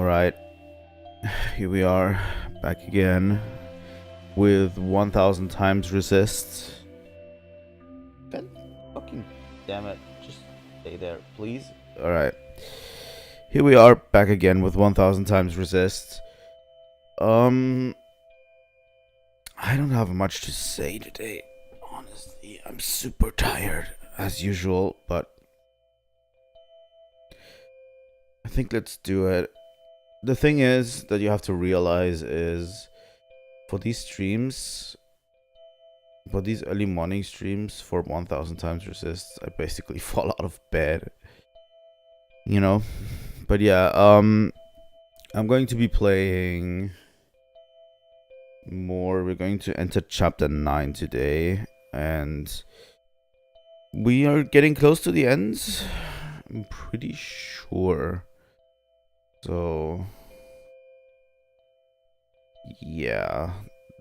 Alright, here we are, back again with 1000 times resist. God fucking damn it, just stay there, please. Alright, here we are, back again with 1000 times resist. I don't have much to say today, honestly. I'm super tired, as usual, but I think let's do it. The thing is that you have to realize is for these streams, for these early morning streams for 1000 times resist, I basically fall out of bed, you know. But yeah, I'm going to be playing more. We're going to enter chapter 9 today, and we are getting close to the end, I'm pretty sure. So yeah,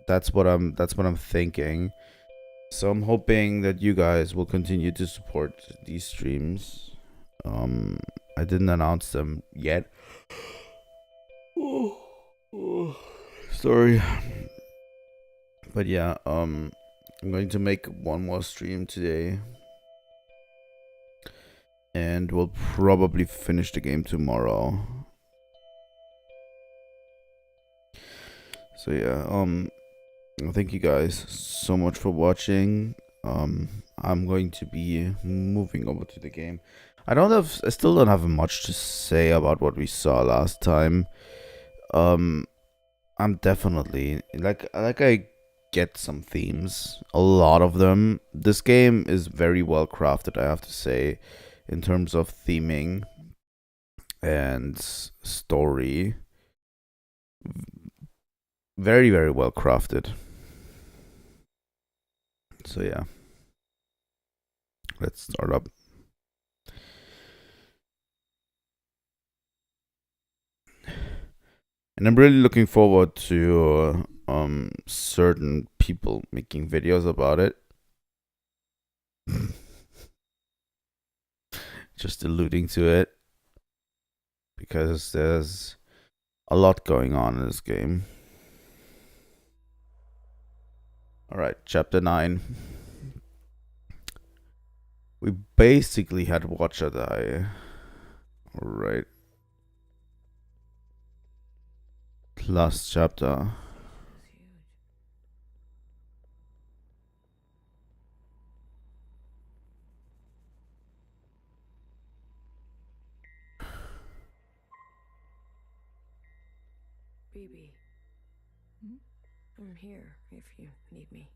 that's what I'm thinking. So I'm hoping that you guys will continue to support these streams. I didn't announce them yet. Sorry. But yeah, I'm going to make one more stream today. And we'll probably finish the game tomorrow. So yeah, thank you guys so much for watching. I'm going to be moving over to the game. I still don't have much to say about what we saw last time. I'm definitely like I get some themes, a lot of them. This game is very well crafted, I have to say, in terms of theming and story. Very, very well crafted. So yeah, let's start up. And I'm really looking forward to certain people making videos about it. Just alluding to it, because there's a lot going on in this game. Alright, chapter 9. We basically had Watcher die. Alright. Last chapter. BB. I'm here if you need me.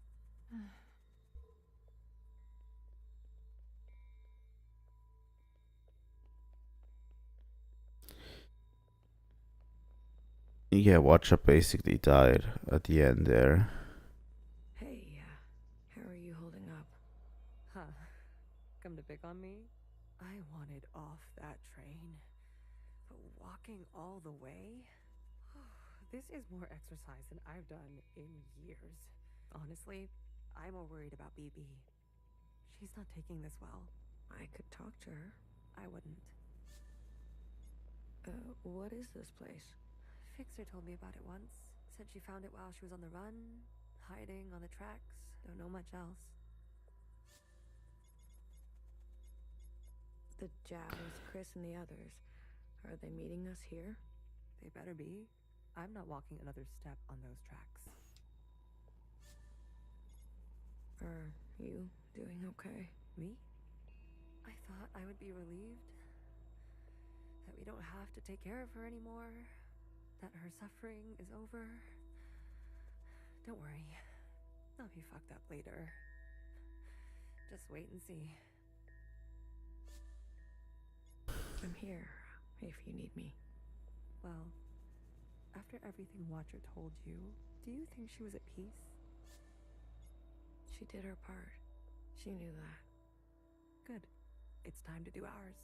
Yeah, Watcher basically died at the end there. Hey, how are you holding up? Huh. Come to pick on me? I wanted off that train. But walking all the way? This is more exercise than I've done in years. Honestly, I'm more worried about BB. She's not taking this well. I could talk to her. I wouldn't. What is this place? Fixer told me about it once. Said she found it while she was on the run, hiding on the tracks. Don't know much else. The Jazz, Chris, and the others. Are they meeting us here? They better be. I'm not walking another step on those tracks. Are you doing okay? Me? I thought I would be relieved that we don't have to take care of her anymore, that her suffering is over. Don't worry, I'll be fucked up later. Just wait and see. I'm here if you need me. Well, after everything Watcher told you, do you think she was at peace? She did her part. She knew that. Good. It's time to do ours.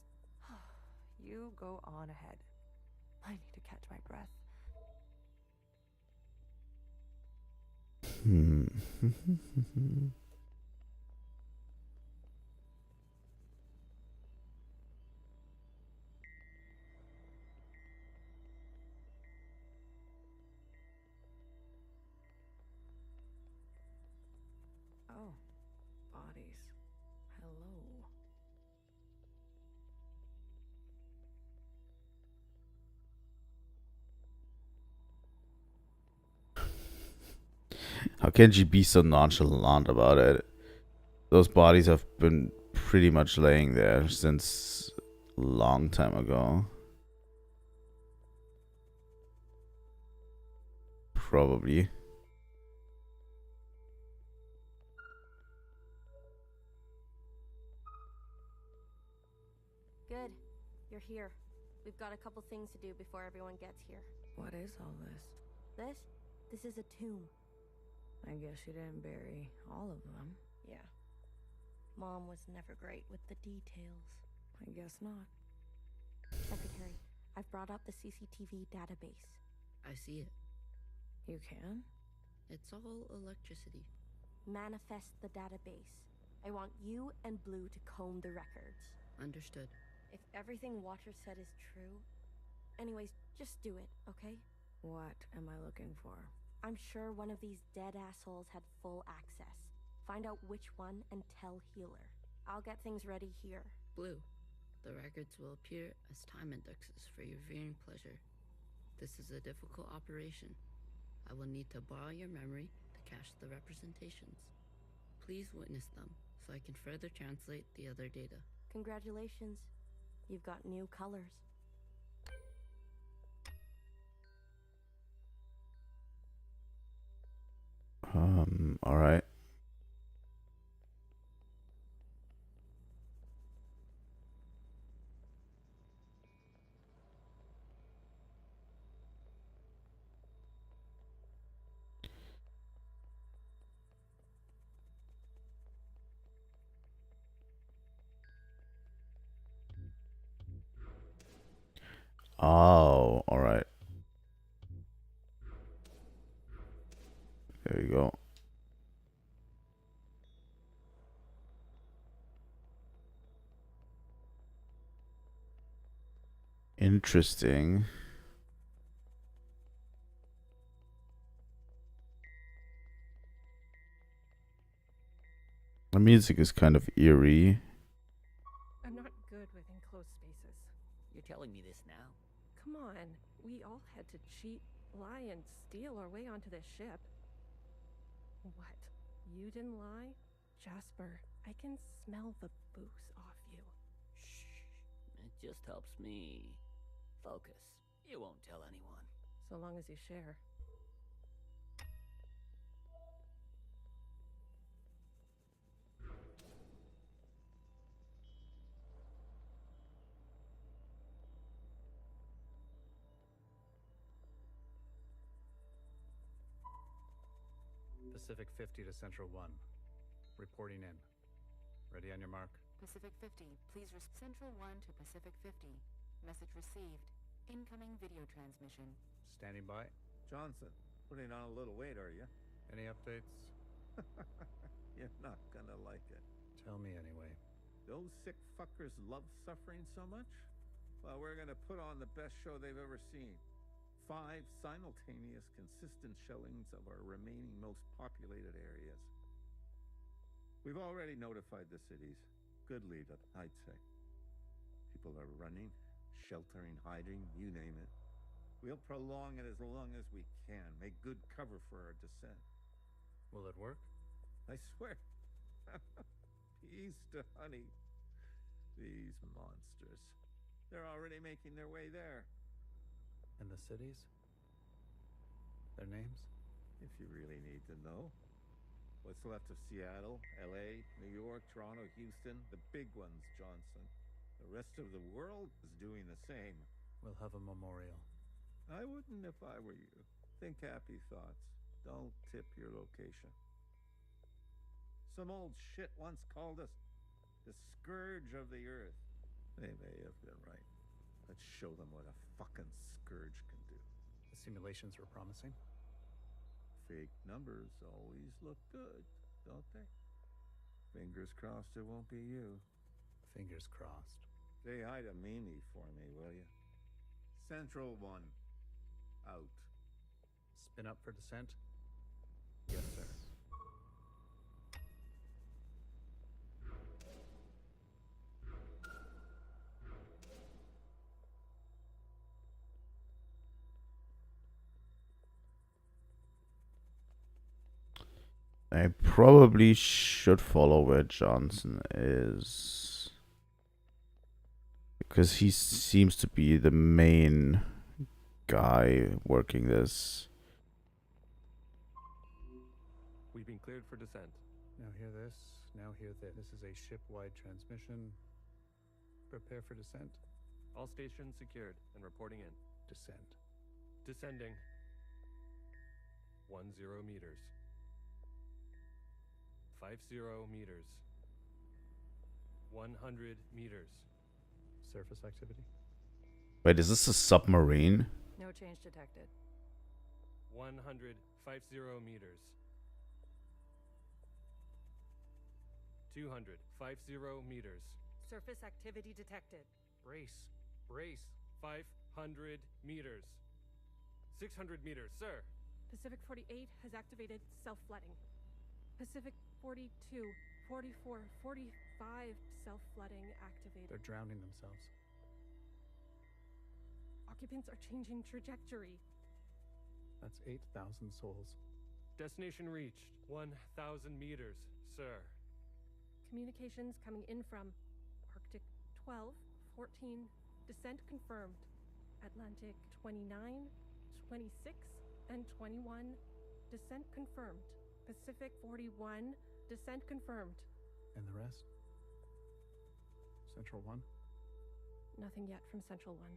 You go on ahead. I need to catch my breath. How can she be so nonchalant about it? Those bodies have been pretty much laying there since a long time ago. Probably. Good. You're here. We've got a couple things to do before everyone gets here. What is all this? This is a tomb. I guess you didn't bury all of them. Yeah. Mom was never great with the details. I guess not. Secretary, I've brought up the CCTV database. I see it. You can? It's all electricity. Manifest the database. I want you and Blue to comb the records. Understood. If everything Watcher said is true... Anyways, just do it, okay? What am I looking for? I'm sure one of these dead assholes had full access. Find out which one and tell Healer. I'll get things ready here. Blue, the records will appear as time indexes for your viewing pleasure. This is a difficult operation. I will need to borrow your memory to cache the representations. Please witness them so I can further translate the other data. Congratulations. You've got new colors. All right. Oh, all right. There you go. Interesting. The music is kind of eerie. I'm not good with enclosed spaces. You're telling me this now? Come on. We all had to cheat, lie, and steal our way onto this ship. What? You didn't lie? Jasper, I can smell the booze off you. Shh. It just helps me focus. You won't tell anyone. So long as you share. Pacific 50 to Central 1. Reporting in. Ready on your mark? Pacific 50, please Central 1 to Pacific 50. Message received. Incoming video transmission. Standing by. Johnson, putting on a little weight, are you? Any updates? You're not gonna like it. Tell me anyway. Those sick fuckers love suffering so much? Well, we're gonna put on the best show they've ever seen. 5 simultaneous, consistent shellings of our remaining most populated areas. We've already notified the cities. Good lead, I'd say. People are running, sheltering, hiding, you name it. We'll prolong it as long as we can, make good cover for our descent. Will it work? I swear. Peas to honey. These monsters. They're already making their way there. And the cities? Their names? If you really need to know. What's left of Seattle, LA, New York, Toronto, Houston, the big ones, Johnson. The rest of the world is doing the same. We'll have a memorial. I wouldn't if I were you. Think happy thoughts. Don't tip your location. Some old shit once called us the scourge of the earth. They may have been right. Let's show them what a fucking scourge can do. The simulations were promising. Fake numbers always look good, don't they? Fingers crossed it won't be you. Fingers crossed. Say hi to Mimi for me, will you? Central 1. Out. Spin up for descent? Yes, sir. I probably should follow where Johnson is, because he seems to be the main guy working this. We've been cleared for descent. Now hear this, now hear this. This is a ship-wide transmission. Prepare for descent. All stations secured and reporting in. Descent. Descending. 10 meters. 50 meters. 100 meters. Surface activity. Wait, is this a submarine? No change detected. 150 meters. 250 meters. Surface activity detected. Brace. Brace. 500 meters. 600 meters, sir. Pacific 48 has activated self-flooding. Pacific 42, 44, 45 self-flooding activated. They're drowning themselves. Occupants are changing trajectory. That's 8,000 souls. Destination reached. 1,000 meters, sir. Communications coming in from Arctic 12, 14, descent confirmed. Atlantic 29, 26, and 21, descent confirmed. Pacific 41, descent confirmed. And the rest? Central 1? Nothing yet from Central 1.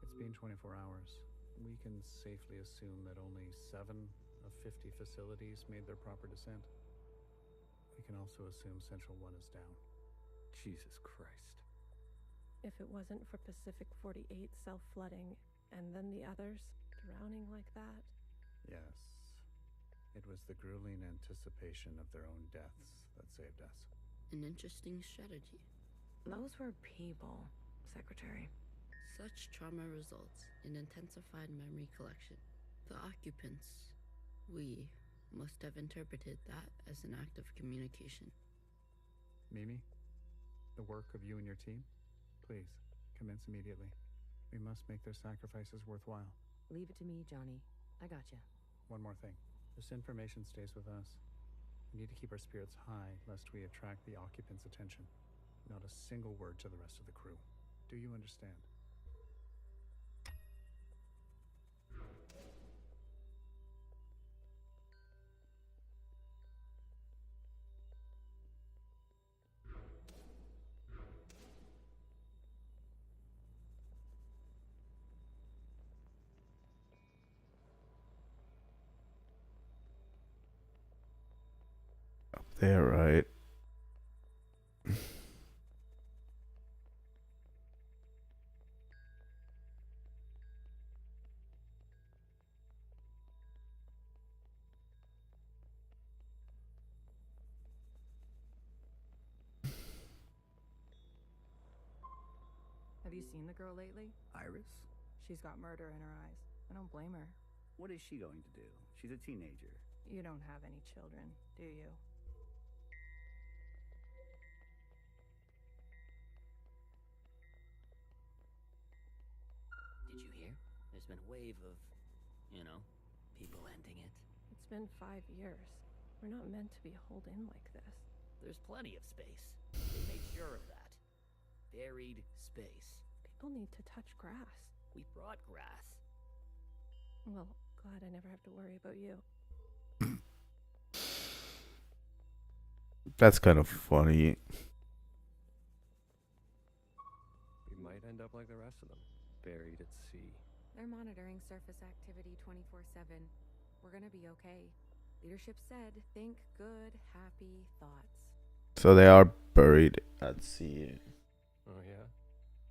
It's been 24 hours. We can safely assume that only 7 of 50 facilities made their proper descent. We can also assume Central 1 is down. Jesus Christ. If it wasn't for Pacific 48 self-flooding, and then the others drowning like that. Yes. It was the grueling anticipation of their own deaths that saved us. An interesting strategy. Those were people, Secretary. Such trauma results in intensified memory collection. The occupants, we, must have interpreted that as an act of communication. Mimi, the work of you and your team, please, commence immediately. We must make their sacrifices worthwhile. Leave it to me, Johnny. I gotcha. One more thing. This information stays with us. We need to keep our spirits high lest we attract the occupants' attention. Not a single word to the rest of the crew. Do you understand? There, right? Have you seen the girl lately? Iris? She's got murder in her eyes. I don't blame her. What is she going to do? She's a teenager. You don't have any children, do you? Did you hear? There's been a wave of, people ending it. It's been 5 years. We're not meant to be holed in like this. There's plenty of space. They made sure of that. Buried space. People need to touch grass. We brought grass. Well, glad I never have to worry about you. That's kind of funny. We might end up like the rest of them, buried at sea. They're monitoring surface activity 24/7. We're gonna be okay. Leadership said, think good, happy thoughts. So they are buried at sea. Oh yeah?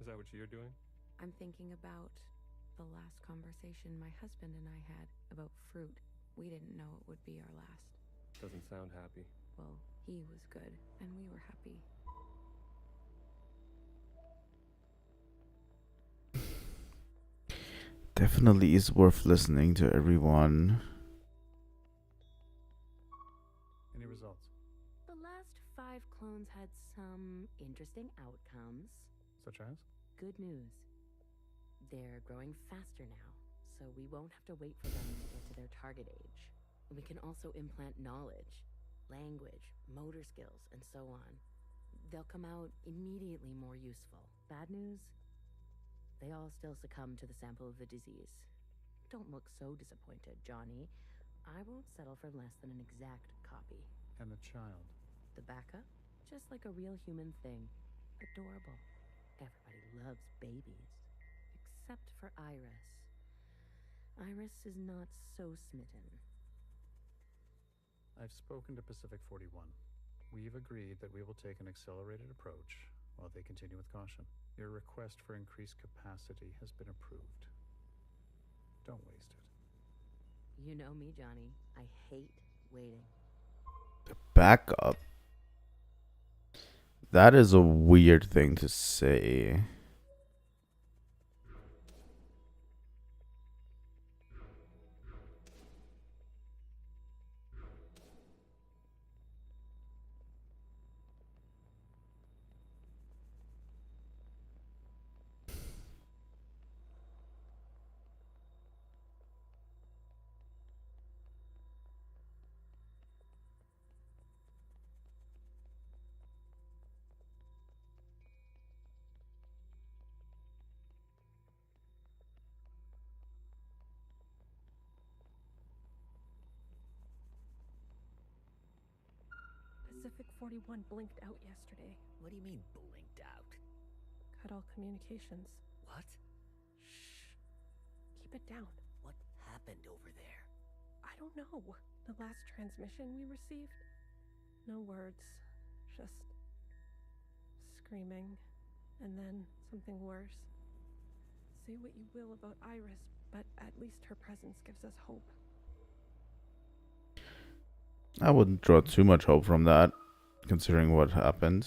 Is that what you're doing? I'm thinking about the last conversation my husband and I had about fruit. We didn't know it would be our last. Doesn't sound happy. Well, he was good, and we were happy. Definitely is worth listening to everyone. Any results? The last 5 clones had some interesting outcomes. Such as? Good news. They're growing faster now, so we won't have to wait for them to get to their target age. We can also implant knowledge, language, motor skills, and so on. They'll come out immediately more useful. Bad news? They all still succumb to the sample of the disease. Don't look so disappointed, Johnny. I won't settle for less than an exact copy. And the child? The backup? Just like a real human thing. Adorable. Everybody loves babies. Except for Iris. Iris is not so smitten. I've spoken to Pacific 41. We've agreed that we will take an accelerated approach while they continue with caution. Your request for increased capacity has been approved. Don't waste it. You know me, Johnny. I hate waiting. Backup? That is a weird thing to say. Pacific 41 blinked out yesterday. What do you mean, blinked out? Cut all communications. What? Shh. Keep it down. What happened over there? I don't know. The last transmission we received? No words. Just screaming. And then something worse. Say what you will about Iris, but at least her presence gives us hope. I wouldn't draw too much hope from that, considering what happened.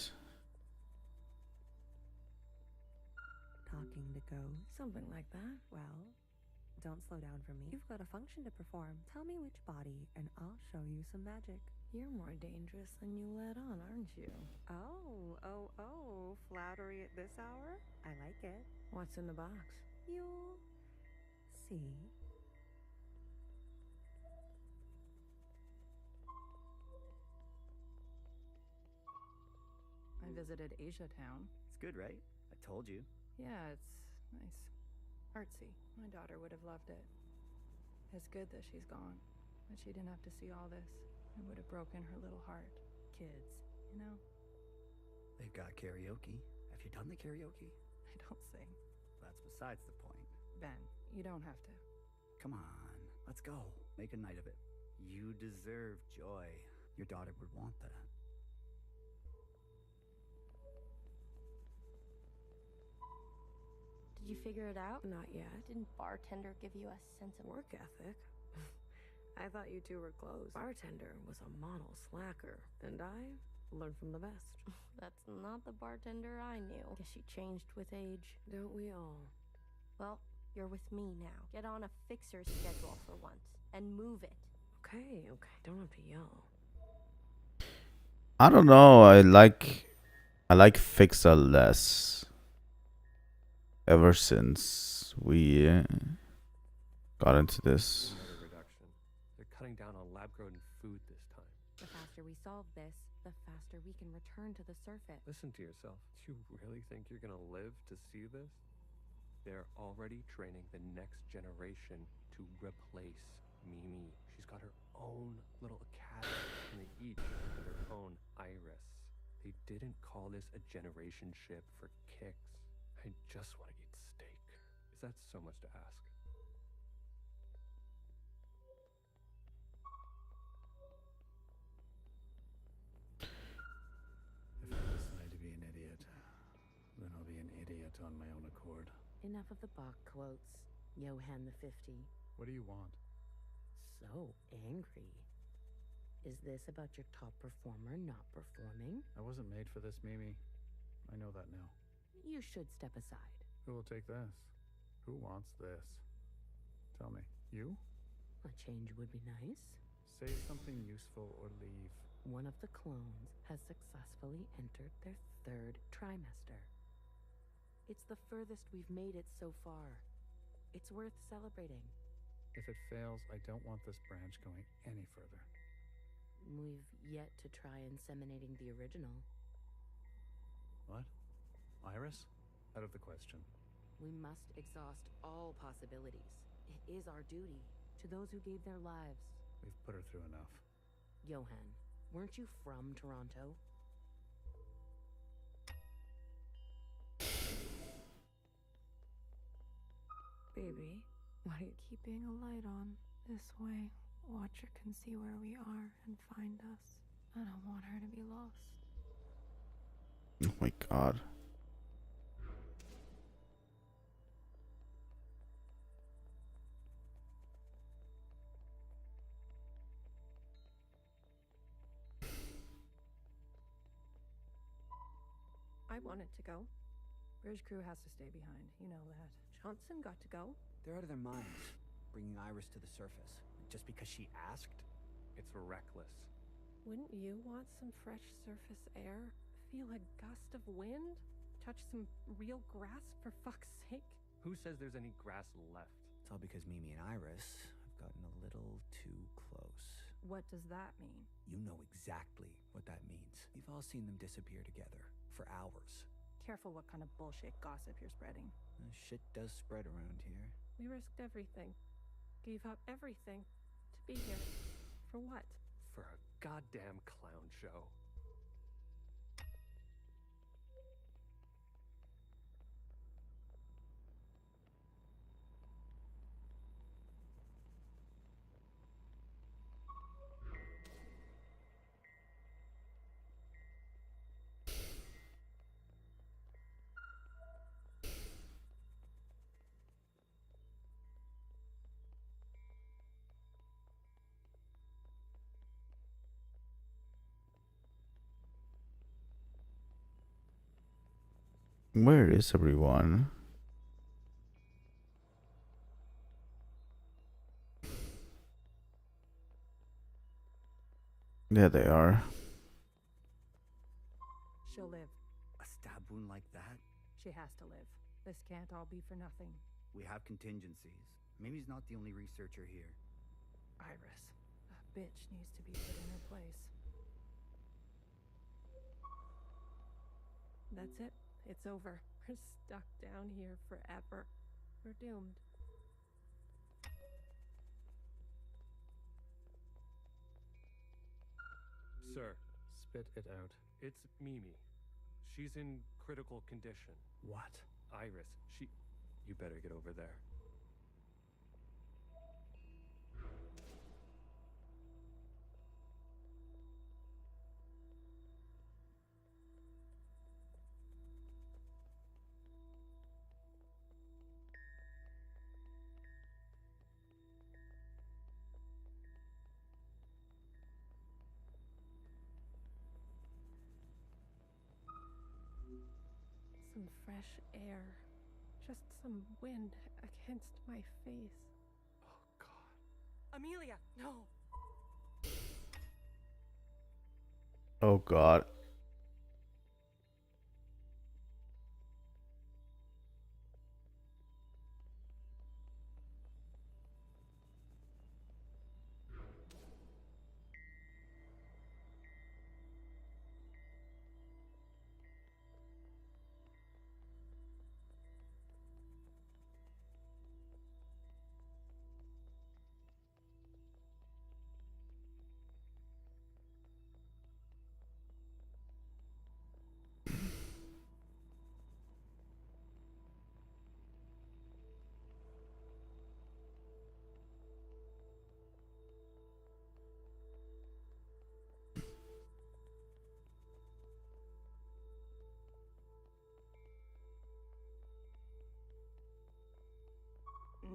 Talking to ghosts? Something like that. Well, don't slow down for me. You've got a function to perform. Tell me which body, and I'll show you some magic. You're more dangerous than you let on, aren't you? Oh, flattery at this hour? I like it. What's in the box? You'll see. I visited Asia Town. It's good, right? I told you. Yeah, it's nice. Artsy. My daughter would have loved it. It's good that she's gone. That she didn't have to see all this. It would have broken her little heart. Kids, you know? They've got karaoke. Have you done the karaoke? I don't sing. That's besides the point. Ben, you don't have to. Come on, let's go. Make a night of it. You deserve joy. Your daughter would want that. Did you figure it out? Not yet. Didn't bartender give you a sense of Work ethic? I thought you two were close. Bartender was a model slacker, and I learned from the best. That's not the bartender I knew. Guess she changed with age. Don't we all? Well, you're with me now. Get on a fixer schedule for once, and move it. Okay, don't have to yell. I don't know. I like Fixer less. Ever since we got into this. Murder reduction. They're cutting down on lab-grown food this time. The faster we solve this, the faster we can return to the surface. Listen to yourself. Do you really think you're gonna live to see this? They're already training the next generation to replace Mimi. She's got her own little academy, and they each have their own Iris. They didn't call this a generation ship for kicks. I just want to eat steak. Is that so much to ask? If I decide to be an idiot, then I'll be an idiot on my own accord. Enough of the Bach quotes, Johann the 50. What do you want? So angry. Is this about your top performer not performing? I wasn't made for this, Mimi. I know that now. You should step aside. Who will take this? Who wants this? Tell me. You? A change would be nice. Say something useful or leave. One of the clones has successfully entered their 3rd trimester. It's the furthest we've made it so far. It's worth celebrating. If it fails, I don't want this branch going any further. We've yet to try inseminating the original. What? Iris? Out of the question. We must exhaust all possibilities. It is our duty to those who gave their lives. We've put her through enough. Johan, weren't you from Toronto? Baby, why do you keep being a light on? This way, Watcher can see where we are and find us. I don't want her to be lost. Oh my god. I wanted to go. Bridge crew has to stay behind. You know that. Johnson got to go. They're out of their minds, bringing Iris to the surface. Just because she asked? It's reckless. Wouldn't you want some fresh surface air? Feel a gust of wind? Touch some real grass, for fuck's sake? Who says there's any grass left? It's all because Mimi and Iris have gotten a little too close. What does that mean? You know exactly what that means. We've all seen them disappear together for hours. Careful what kind of bullshit gossip you're spreading. Shit does spread around here. We risked everything. Gave up everything to be here. For what? For a goddamn clown show. Where is everyone? There they are. She'll live. A stab wound like that? She has to live. This can't all be for nothing. We have contingencies. Mimi's not the only researcher here. Iris, that bitch needs to be put in her place. That's it. It's over. We're stuck down here forever. We're doomed. Sir, Spit it out. it's Mimi. She's in critical condition. What? Iris, you better get over there. Some fresh air. Just some wind against my face. Oh, God. Amelia, no! Oh god.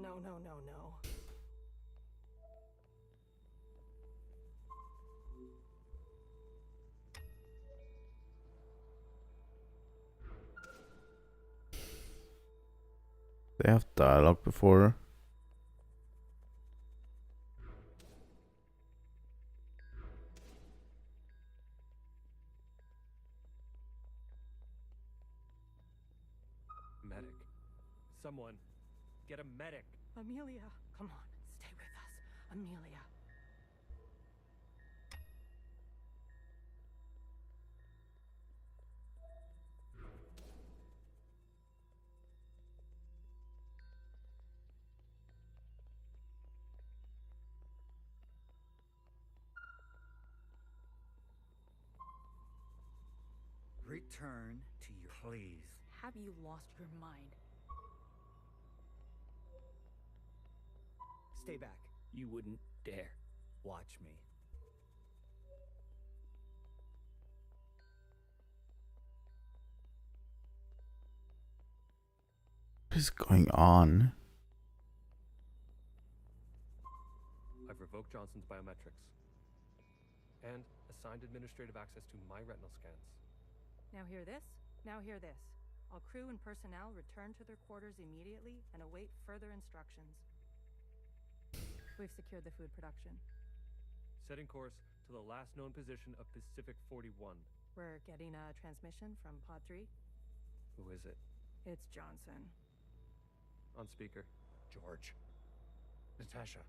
No, no, no, no. They have dialogue before. Someone, get a medic. Amelia, come on, stay with us. Amelia. Return to your... Please. Have you lost your mind? Stay back. You wouldn't dare. Watch me. What is going on? I've revoked Johnson's biometrics and assigned administrative access to my retinal scans. Now hear this? Now hear this. All crew and personnel return to their quarters immediately and await further instructions. We've secured the food production. Setting course to the last known position of Pacific 41. We're getting a transmission from Pod 3. Who is it? It's Johnson. On speaker. George. Natasha.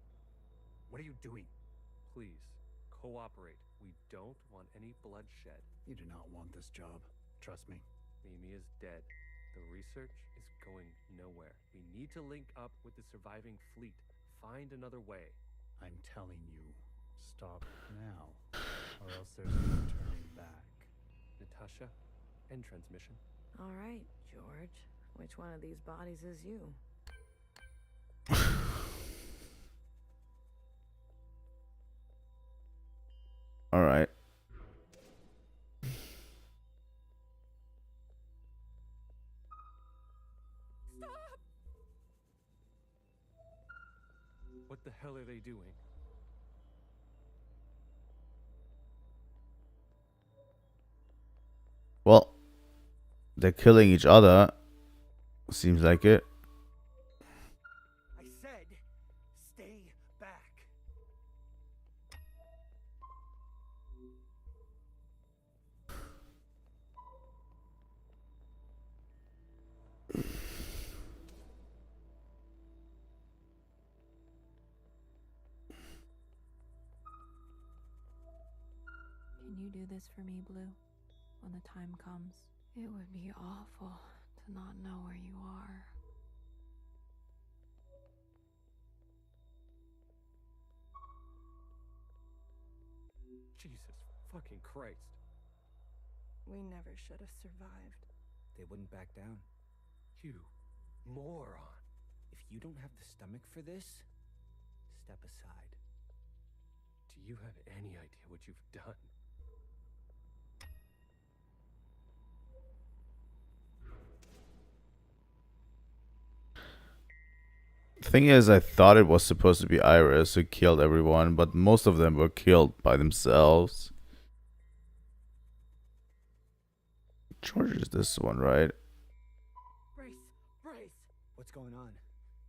What are you doing? Please, cooperate. We don't want any bloodshed. You do not want this job. Trust me. Mimi is dead. The research is going nowhere. We need to link up with the surviving fleet. Find another way. I'm telling you, stop now, or else there's no turning back. Natasha, end transmission. All right, George. Which one of these bodies is you? All right. Stop! What the hell are they doing? Well, they're killing each other. Seems like it. I said, stay back. Can you do this for me, Blue? When the time comes? It would be awful to not know where you are. Jesus fucking Christ. We never should have survived. They wouldn't back down. You moron. If you don't have the stomach for this, step aside. Do you have any idea what you've done? Thing is, I thought it was supposed to be Iris who killed everyone, but most of them were killed by themselves. George is this one, right? Brace! What's going on?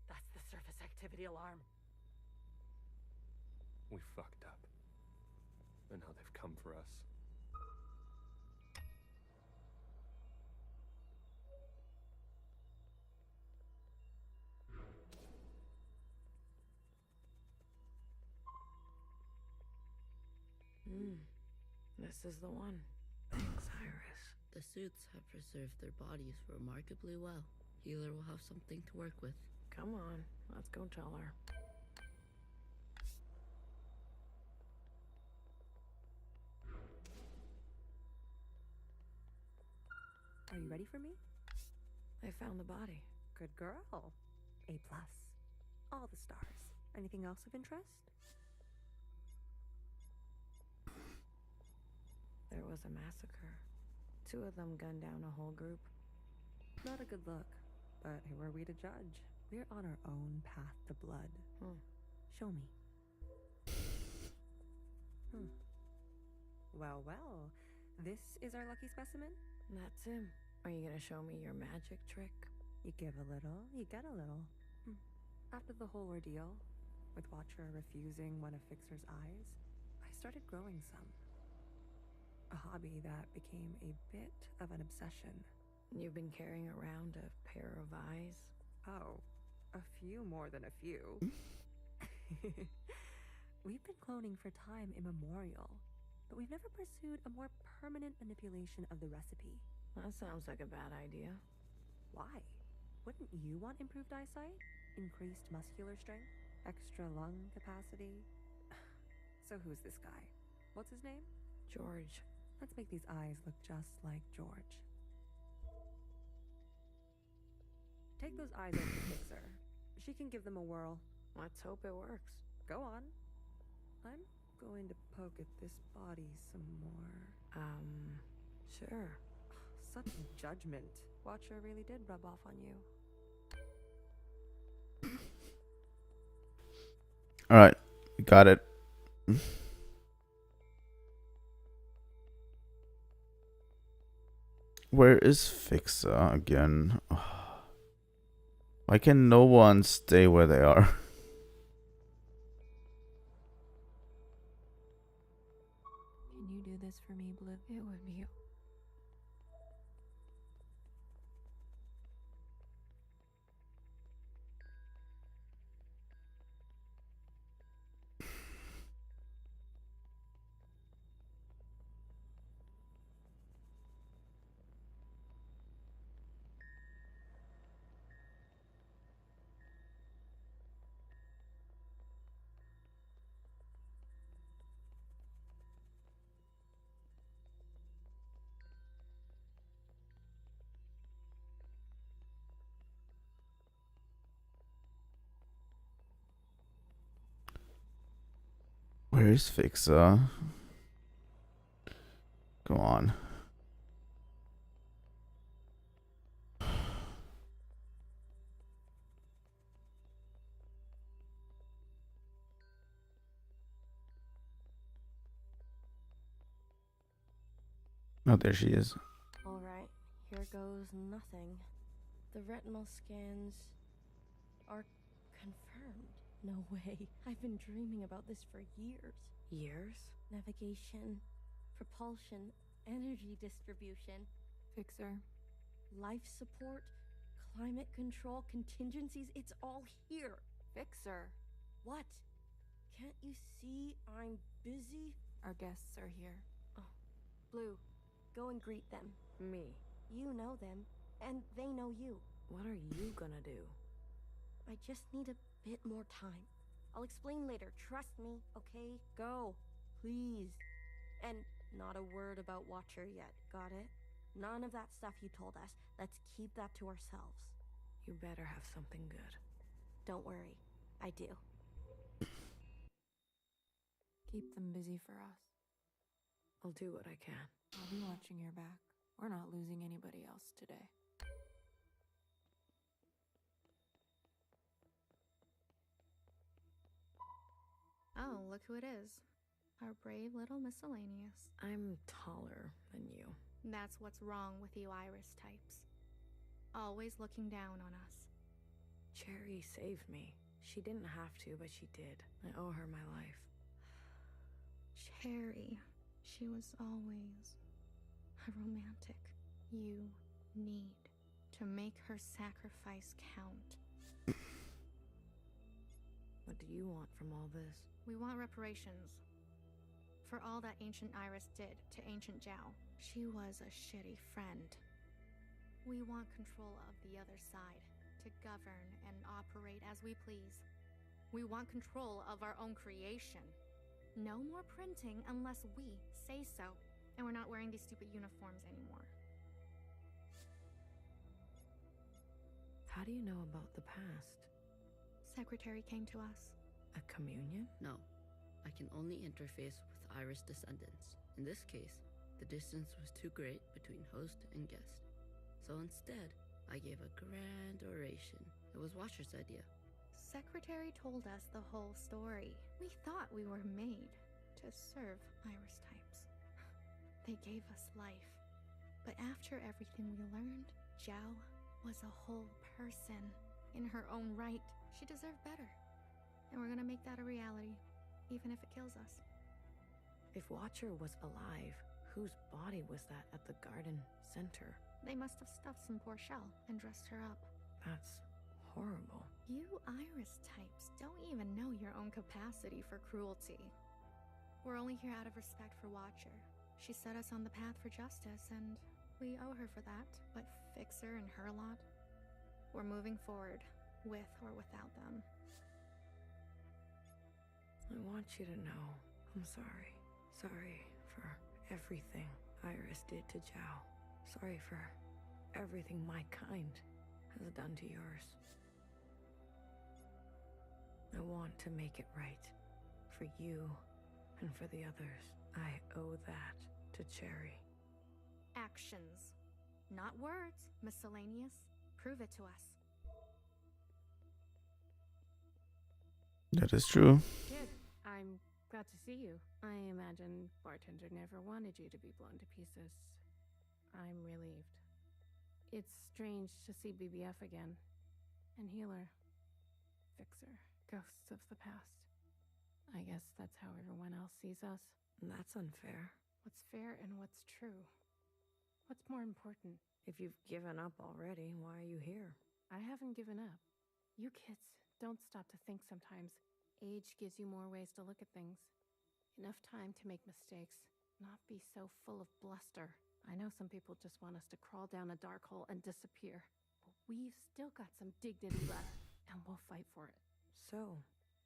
That's the surface activity alarm. We fucked up. And now they've come for us. This is the one. Thanks, Iris. The suits have preserved their bodies remarkably well. Healer will have something to work with. Come on, let's go tell her. Are you ready for me? I found the body. Good girl. A+. All the stars. Anything else of interest? There was a massacre. 2 of them gunned down a whole group. Not a good look. But who are we to judge? We're on our own path to blood. Show me. Well, well. This is our lucky specimen? That's him. Are you gonna show me your magic trick? You give a little, you get a little. After the whole ordeal, with Watcher refusing one of Fixer's eyes, I started growing some. A hobby that became a bit of an obsession. You've been carrying around a pair of eyes? Oh, a few more than a few. We've been cloning for time immemorial, but we've never pursued a more permanent manipulation of the recipe. That sounds like a bad idea. Why? Wouldn't you want improved eyesight? Increased muscular strength? Extra lung capacity? So who's this guy? What's his name? George. Let's make these eyes look just like George. Take those eyes over to Fixer. She can give them a whirl. Let's hope it works. Go on. I'm going to poke at this body some more. Sure. Such judgment. Watcher really did rub off on you. Alright, got it. Where is Fixer again? Why can no one stay where they are? Can you do this for me, Blue? It would be. Where is Fixer? Come on. Oh, there she is. Alright, here goes nothing. The retinal scans are confirmed. No way. I've been dreaming about this for years. Years? Navigation, propulsion, energy distribution, Fixer. life support, climate control, contingencies. It's all here. Fixer. What? Can't you see I'm busy? Our guests are here. Oh, Blue, go and greet them. Me. You know them, and they know you. What are you gonna do? I just need a bit more time. I'll explain later. Trust me, okay? Go, please. And not a word about Watcher yet, got it? None of that stuff you told us. Let's keep that to ourselves. You better have something good. Don't worry, I do. Keep them busy for us. I'll do what I can. I'll be watching your back. We're not losing anybody else today. Oh, look who it is. Our brave little miscellaneous. I'm taller than you. That's what's wrong with you Iris types. Always looking down on us. Cherry saved me. She didn't have to, but she did. I owe her my life. Cherry. She was always a romantic. You need to make her sacrifice count. What do you want from all this? We want reparations for all that Ancient Iris did to Ancient Zhao. She was a shitty friend. We want control of the other side, to govern and operate as we please. We want control of our own creation. No more printing unless we say so. And we're not wearing these stupid uniforms anymore. How do you know about the past? Secretary came to us. A communion? No, I can only interface with Iris descendants. In this case, the distance was too great between host and guest. So instead, I gave a grand oration. It was Watcher's idea. Secretary told us the whole story. We thought we were made to serve Iris types. They gave us life. But after everything we learned, Zhao was a whole person in her own right. She deserved better. And we're gonna make that a reality, even if it kills us. If Watcher was alive, whose body was that at the garden center? They must have stuffed some poor shell and dressed her up. That's You Iris types don't even know your own capacity for cruelty. We're only here out of respect for Watcher. She set us on the path for justice, and we owe her for that. But Fixer and her lot, we're moving forward, with or without them. I want you to know I'm sorry. Sorry for everything Iris did to Zhao. Sorry for everything my kind has done to yours. I want to make it right. For you and for the others. I owe that to Cherry. Actions, not words. Miscellaneous. Prove it to us. That is true. Kid, I'm glad to see you. I imagine Bartender never wanted you to be blown to pieces. I'm relieved. It's strange to see BBF again. And Healer. Fixer. Ghosts of the past. I guess that's how everyone else sees us. That's unfair. What's fair and what's true? What's more important? If you've given up already, why are you here? I haven't given up. You kids don't stop to think sometimes. Age gives you more ways to look at things. Enough time to make mistakes, not be so full of bluster. I know some people just want us to crawl down a dark hole and disappear, but we've still got some dignity left, and we'll fight for it. So,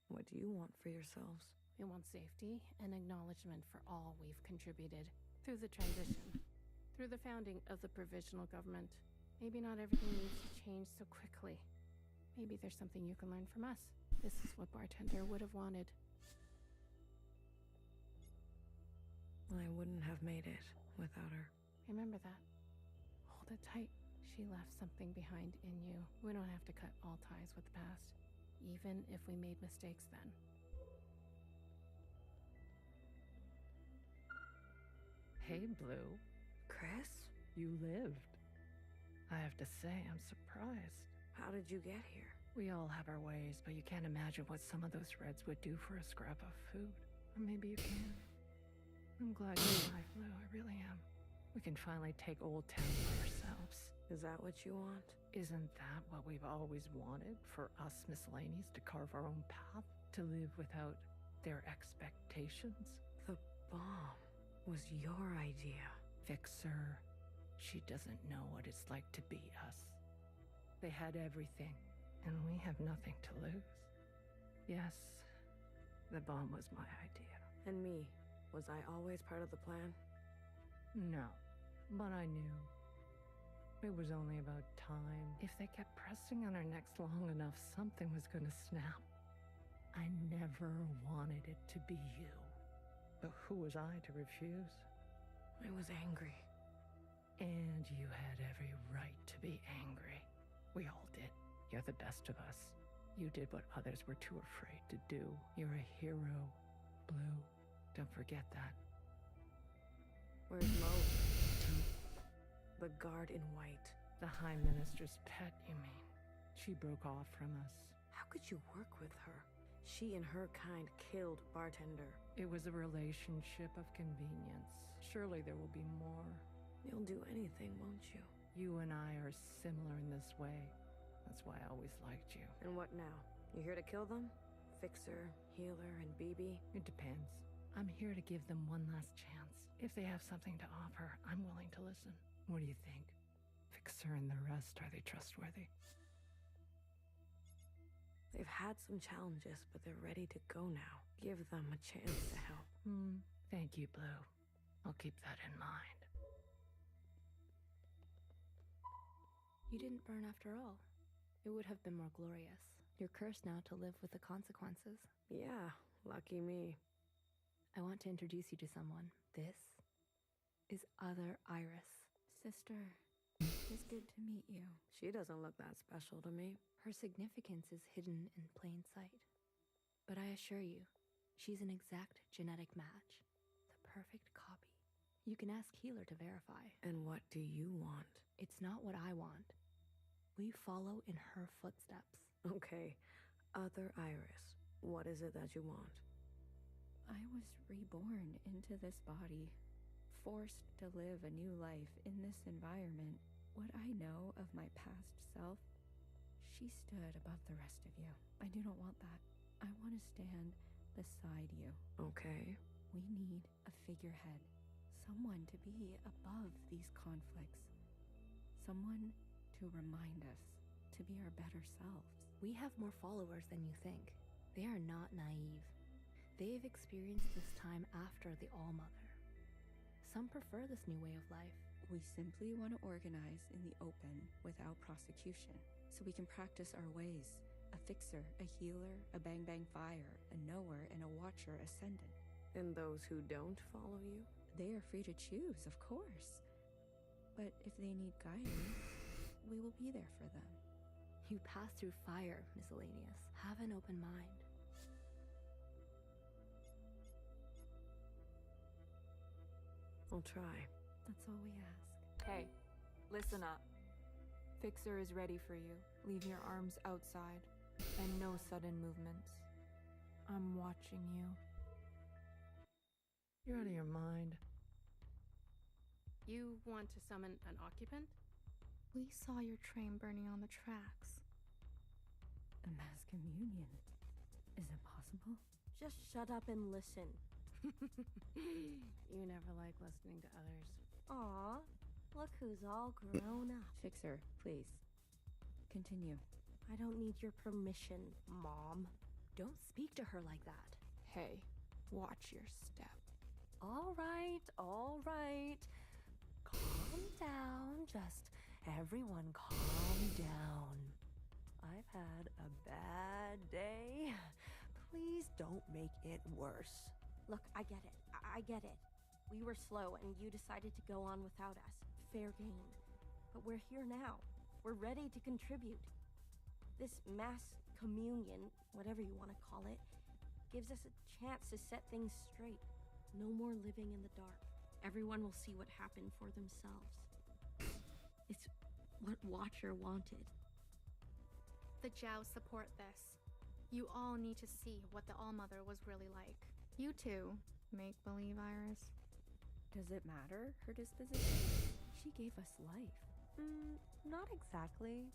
what do you want for yourselves? We want safety and acknowledgement for all we've contributed through the transition, through the founding of the provisional government. Maybe not everything needs to change so quickly. Maybe there's something you can learn from us. This is what Bartender would have wanted. I wouldn't have made it without her. Remember that. Hold it tight. She left something behind in you. We don't have to cut all ties with the past, even if we made mistakes then. Hey, Blue. Chris? You lived. I have to say, I'm surprised. How did you get here? We all have our ways, but you can't imagine what some of those Reds would do for a scrap of food. Or maybe you can. I'm glad you're alive, Blue. I really am. We can finally take Old Town by ourselves. Is that what you want? Isn't that what we've always wanted? For us miscellaneous to carve our own path? To live without their expectations? The bomb was your idea. Fixer. She doesn't know what it's like to be us. They had everything, and we have nothing to lose. Yes, the bomb was my idea. And me. Was I always part of the plan? No, but I knew. It was only about time. If they kept pressing on our necks long enough, something was gonna snap. I never wanted it to be you. But who was I to refuse? I was angry. And you had every right to be angry. We all did. You're the best of us. You did what others were too afraid to do. You're a hero, Blue. Don't forget that. Where's Mo? The guard in white. The High Minister's pet, you mean? She broke off from us. How could you work with her? She and her kind killed Bartender. It was a relationship of convenience. Surely there will be more. You'll do anything, won't you? You and I are similar in this way. That's why I always liked you. And what now? You here to kill them? Fixer, Healer, and BB? It depends. I'm here to give them one last chance. If they have something to offer, I'm willing to listen. What do you think? Fixer and the rest, are they trustworthy? They've had some challenges, but they're ready to go now. Give them a chance to help. Thank you, Blue. I'll keep that in mind. You didn't burn after all. It would have been more glorious. You're cursed now to live with the consequences. Yeah, lucky me. I want to introduce you to someone. This is Other Iris. Sister, it's good to meet you. She doesn't look that special to me. Her significance is hidden in plain sight. But I assure you, she's an exact genetic match. The perfect copy. You can ask Healer to verify. And what do you want? It's not what I want. We follow in her footsteps. Okay, Other Iris, what is it that you want? I was reborn into this body, forced to live a new life in this environment. What I know of my past self, She stood above the rest of you. I do not want that. I want to stand beside you. Okay. We need a figurehead. Someone to be above these conflicts. Someone to remind us to be our better selves. We have more followers than you think. They are not naive. They've experienced this time after the All-Mother. Some prefer this new way of life. We simply want to organize in the open without prosecution, so we can practice our ways. A fixer, a healer, a bang-bang fire, a knower, and a watcher ascendant. And those who don't follow you? They are free to choose, of course. But if they need guidance, we will be there for them. You pass through fire, Miscellaneous. Have an open mind. I'll try. That's all we ask. Hey, listen up. Fixer is ready for you. Leave your arms outside, and no sudden movements. I'm watching you. You're out of your mind. You want to summon an occupant? We saw your train burning on the tracks. A mass communion. Is it possible? Just shut up and listen. You never like listening to others. Aw, look who's all grown up. Fixer, please. Continue. I don't need your permission, Mom. Don't speak to her like that. Hey, watch your step. All right, all right. Calm down. Just everyone calm down. I've had a bad day. Please don't make it worse. Look, I get it. I get it. We were slow and you decided to go on without us. Fair game. But we're here now. We're ready to contribute. This mass communion, whatever you want to call it, gives us a chance to set things straight. No more living in the dark. Everyone will see what happened for themselves. It's what Watcher wanted. The Jiao support this. You all need to see what the All-Mother was really like. You too, make-believe Iris. Does it matter, her disposition? She gave us life. Not exactly.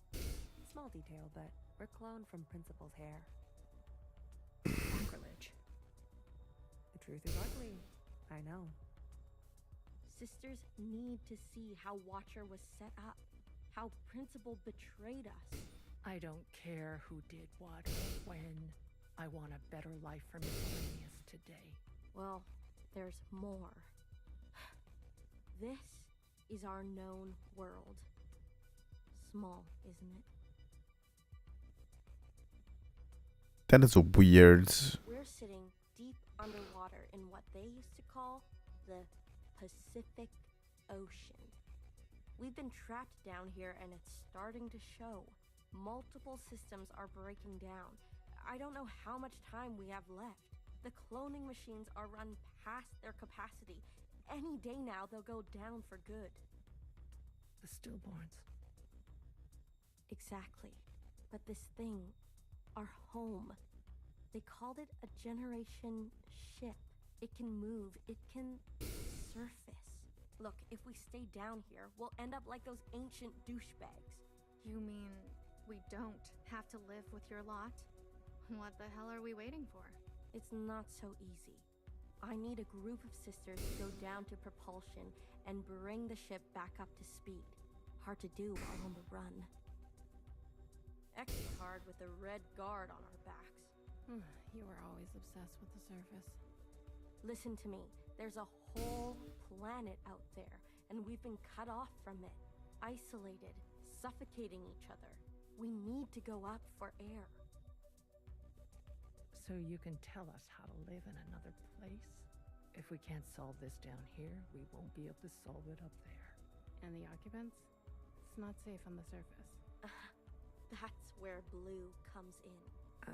Small detail, but we're cloned from Principal's hair. Sacrilege. The truth is ugly. I know. Sisters need to see how Watcher was set up, how Principal betrayed us. I don't care who did what or when. I want a better life for Miscellaneous today. Well, there's more. This is our known world. Small, isn't it? That is weird. We're sitting deep underwater in what they used to call the Pacific Ocean. We've been trapped down here and it's starting to show. Multiple systems are breaking down. I don't know how much time we have left. The cloning machines are run past their capacity. Any day now they'll go down for good. The stillborns. Exactly. But this thing, our home, they called it a generation ship. It can move, it can surface. Look, if we stay down here, we'll end up like those ancient douchebags. You mean we don't have to live with your lot? What the hell are we waiting for? It's not so easy. I need a group of sisters to go down to propulsion and bring the ship back up to speed. Hard to do while on the run. Extra hard with the Red Guard on our backs. You were always obsessed with the surface. Listen to me. There's a whole planet out there, and we've been cut off from it. Isolated, suffocating each other. We need to go up for air. So you can tell us how to live in another place? If we can't solve this down here, we won't be able to solve it up there. And the occupants? It's not safe on the surface. That's where Blue comes in.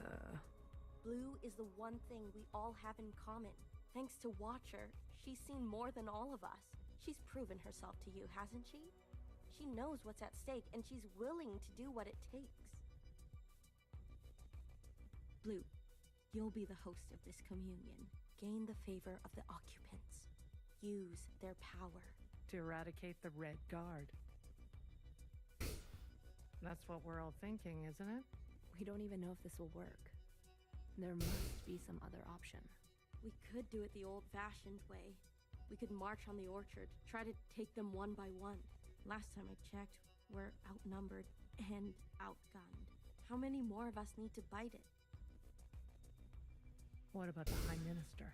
Blue is the one thing we all have in common. Thanks to Watcher, she's seen more than all of us. She's proven herself to you, hasn't she? She knows what's at stake, and she's willing to do what it takes. Blue, you'll be the host of this communion. Gain the favor of the occupants. Use their power. To eradicate the Red Guard. That's what we're all thinking, isn't it? We don't even know if this will work. There must be some other option. We could do it the old-fashioned way. We could march on the orchard, try to take them one by one. Last time I checked, we're outnumbered and outgunned. How many more of us need to bite it? What about the High Minister?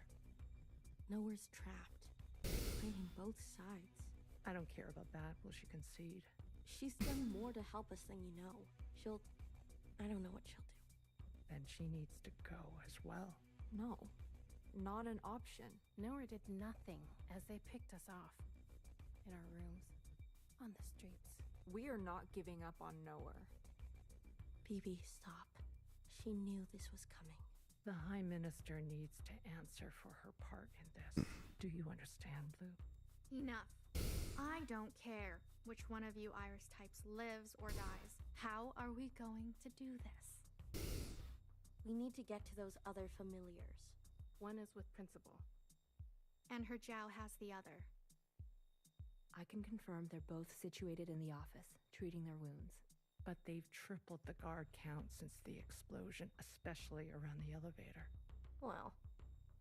Nowhere's trapped. Playing both sides. I don't care about that. Will she concede? She's done more to help us than you know. I don't know what she'll do. Then she needs to go as well. No, not an option. Nowhere did nothing as they picked us off. In our rooms. On the streets. We are not giving up on Nowhere. BB, stop. She knew this was coming. The High Minister needs to answer for her part in this. Do you understand, Lou? Enough. I don't care which one of you Iris types lives or dies. How are we going to do this? We need to get to those other familiars. One is with Principal. And her Jow has the other. I can confirm they're both situated in the office, treating their wounds. But they've tripled the guard count since the explosion, especially around the elevator. Well,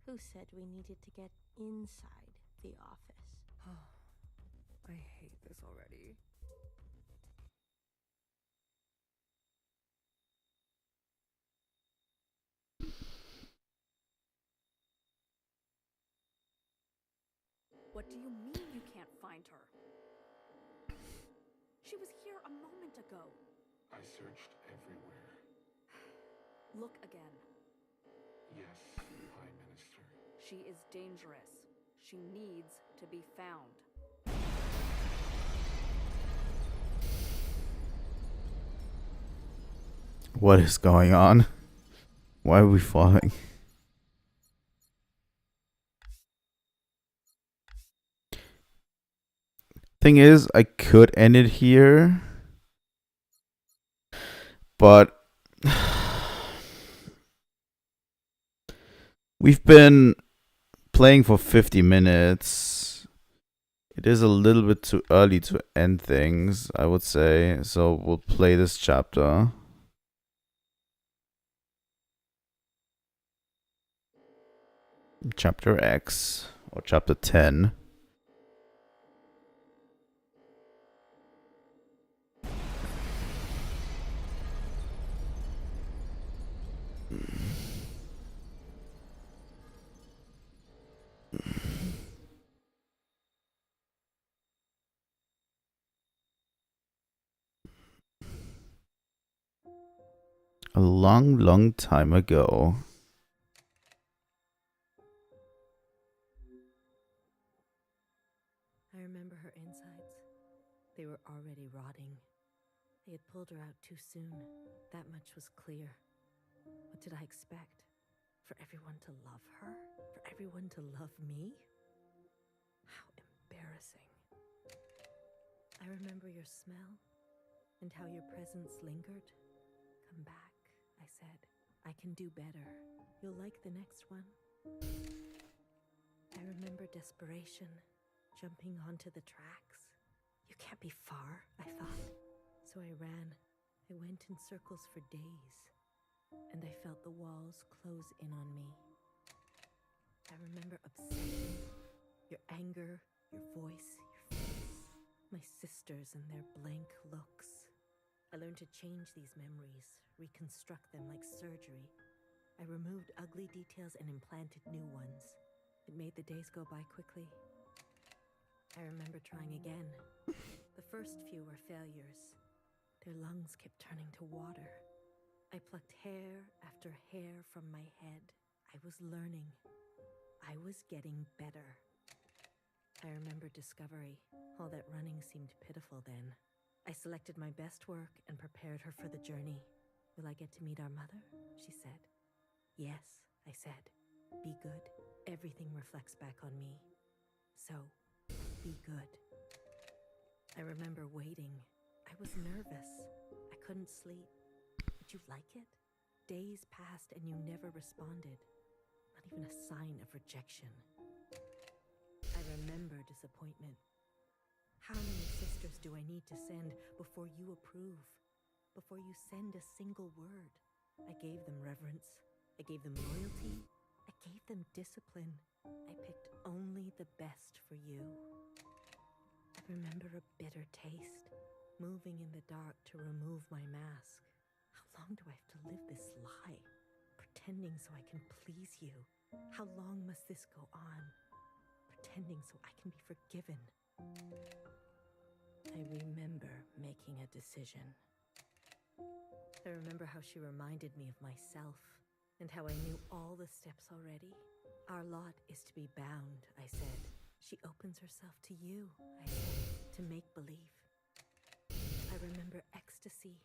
who said we needed to get inside the office? I hate this already. What do you mean you can't find her? She was here a moment ago. I searched everywhere. Look again. Yes, Prime Minister. She is dangerous. She needs to be found. What is going on? Why are we falling? Thing is, I could end it here, but we've been playing for 50 minutes. It is a little bit too early to end things, I would say, so we'll play this chapter. Chapter X, or Chapter 10. A long, long time ago. I remember her insides. They were already rotting. They had pulled her out too soon. That much was clear. What did I expect? For everyone to love her? For everyone to love me? How embarrassing. I remember your smell and how your presence lingered. Come back, I said. I can do better. You'll like the next one. I remember desperation, jumping onto the tracks. You can't be far, I thought. So I ran. I went in circles for days. And I felt the walls close in on me. I remember obsession, your anger, your voice, your face, my sisters and their blank looks. I learned to change these memories, reconstruct them like surgery. I removed ugly details and implanted new ones. It made the days go by quickly. I remember trying again. The first few were failures. Their lungs kept turning to water. I plucked hair after hair from my head. I was learning. I was getting better. I remember discovery. All that running seemed pitiful then. I selected my best work and prepared her for the journey. Will I get to meet our mother? She said. Yes, I said. Be good. Everything reflects back on me. So, be good. I remember waiting. I was nervous. I couldn't sleep. Would you like it? Days passed and you never responded. Not even a sign of rejection. I remember disappointment. How many sisters do I need to send before you approve? before you send a single word. I gave them reverence. I gave them loyalty. I gave them discipline. I picked only the best for you. I remember a bitter taste, moving in the dark to remove my mask. How long do I have to live this lie? Pretending so I can please you. How long must this go on? Pretending so I can be forgiven. I remember making a decision. I remember how she reminded me of myself, and how I knew all the steps already. Our lot is to be bound, I said. She opens herself to you, I said, to make believe. I remember ecstasy,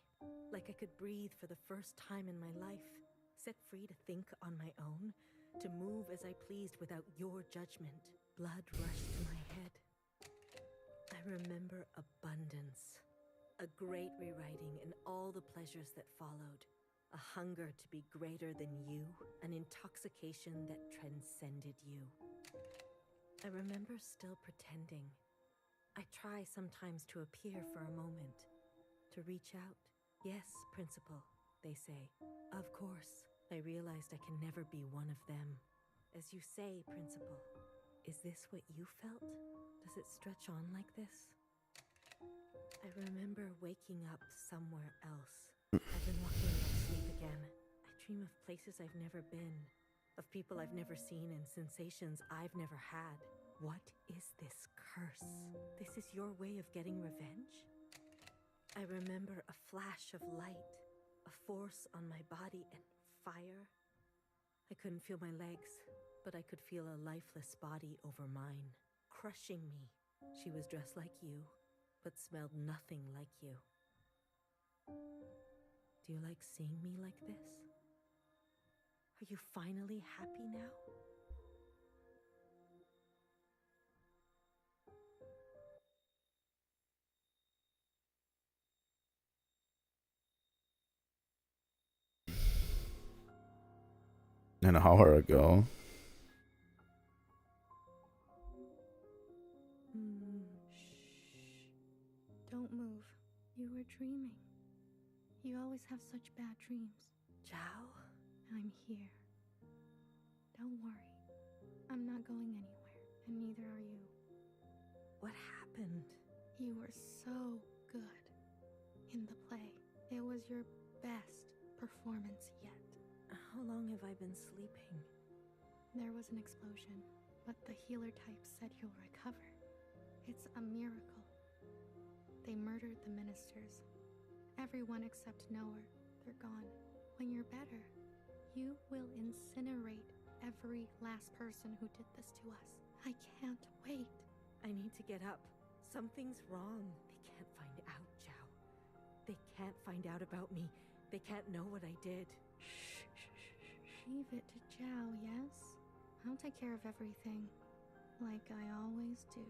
like I could breathe for the first time in my life, set free to think on my own, to move as I pleased without your judgment. Blood rushed to my head. I remember abundance, a great rewriting and all the pleasures that followed, a hunger to be greater than you, an intoxication that transcended you. I remember still pretending. I try sometimes to appear for a moment, to reach out. Yes, Principal, they say. Of course, I realized I can never be one of them. As you say, Principal, is this what you felt? Does it stretch on like this? I remember waking up somewhere else. I've been walking in my sleep again. I dream of places I've never been, of people I've never seen and sensations I've never had. What is this curse? This is your way of getting revenge? I remember a flash of light, a force on my body and fire. I couldn't feel my legs, but I could feel a lifeless body over mine, crushing me. She was dressed like you, but smelled nothing like you. Do you like seeing me like this? Are you finally happy now? An hour ago. Shh. Don't move. You were dreaming. You always have such bad dreams. Zhao? I'm here. Don't worry. I'm not going anywhere, and neither are you. What happened? You were so good in the play. It was your best performance yet. How long have I been sleeping? There was an explosion, but the healer type said you'll recover. It's a miracle. They murdered the ministers. Everyone except Noah. They're gone. When you're better, you will incinerate every last person who did this to us. I can't wait. I need to get up. Something's wrong. They can't find out, Zhao. They can't find out about me. They can't know what I did. Shh. Leave it to Zhao, yes? I'll take care of everything, like I always do.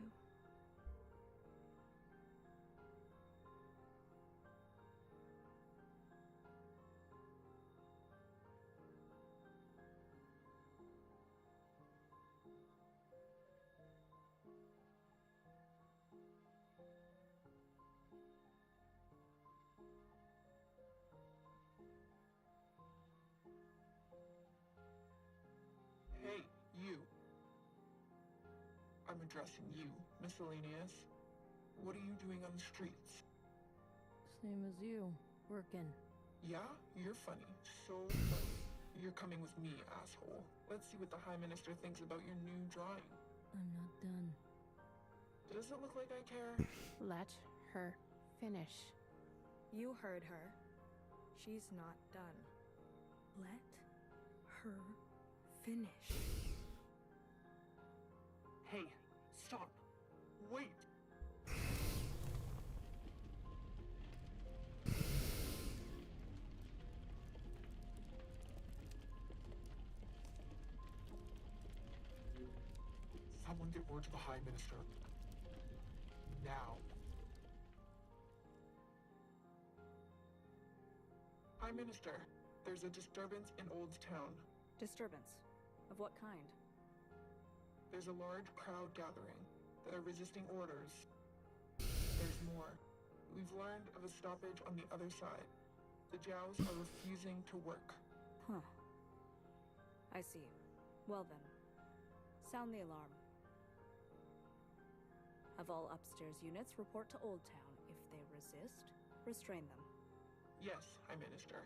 Hey, you. I'm addressing you, miscellaneous. What are you doing on the streets? Same as you. Working. Yeah? You're funny. So funny. You're coming with me, asshole. Let's see what the High Minister thinks about your new drawing. I'm not done. Does it look like I care? Let her finish. You heard her. She's not done. Let her finish. Hey, stop. Wait. Someone get word to the High Minister. Now. High Minister, there's a disturbance in Old Town. Disturbance? Of what kind? There's a large crowd gathering that are resisting orders. There's more. We've learned of a stoppage on the other side. The Jows are refusing to work. Huh. I see. Well then, sound the alarm. Have all upstairs units report to Old Town. If they resist, restrain them. Yes, High Minister.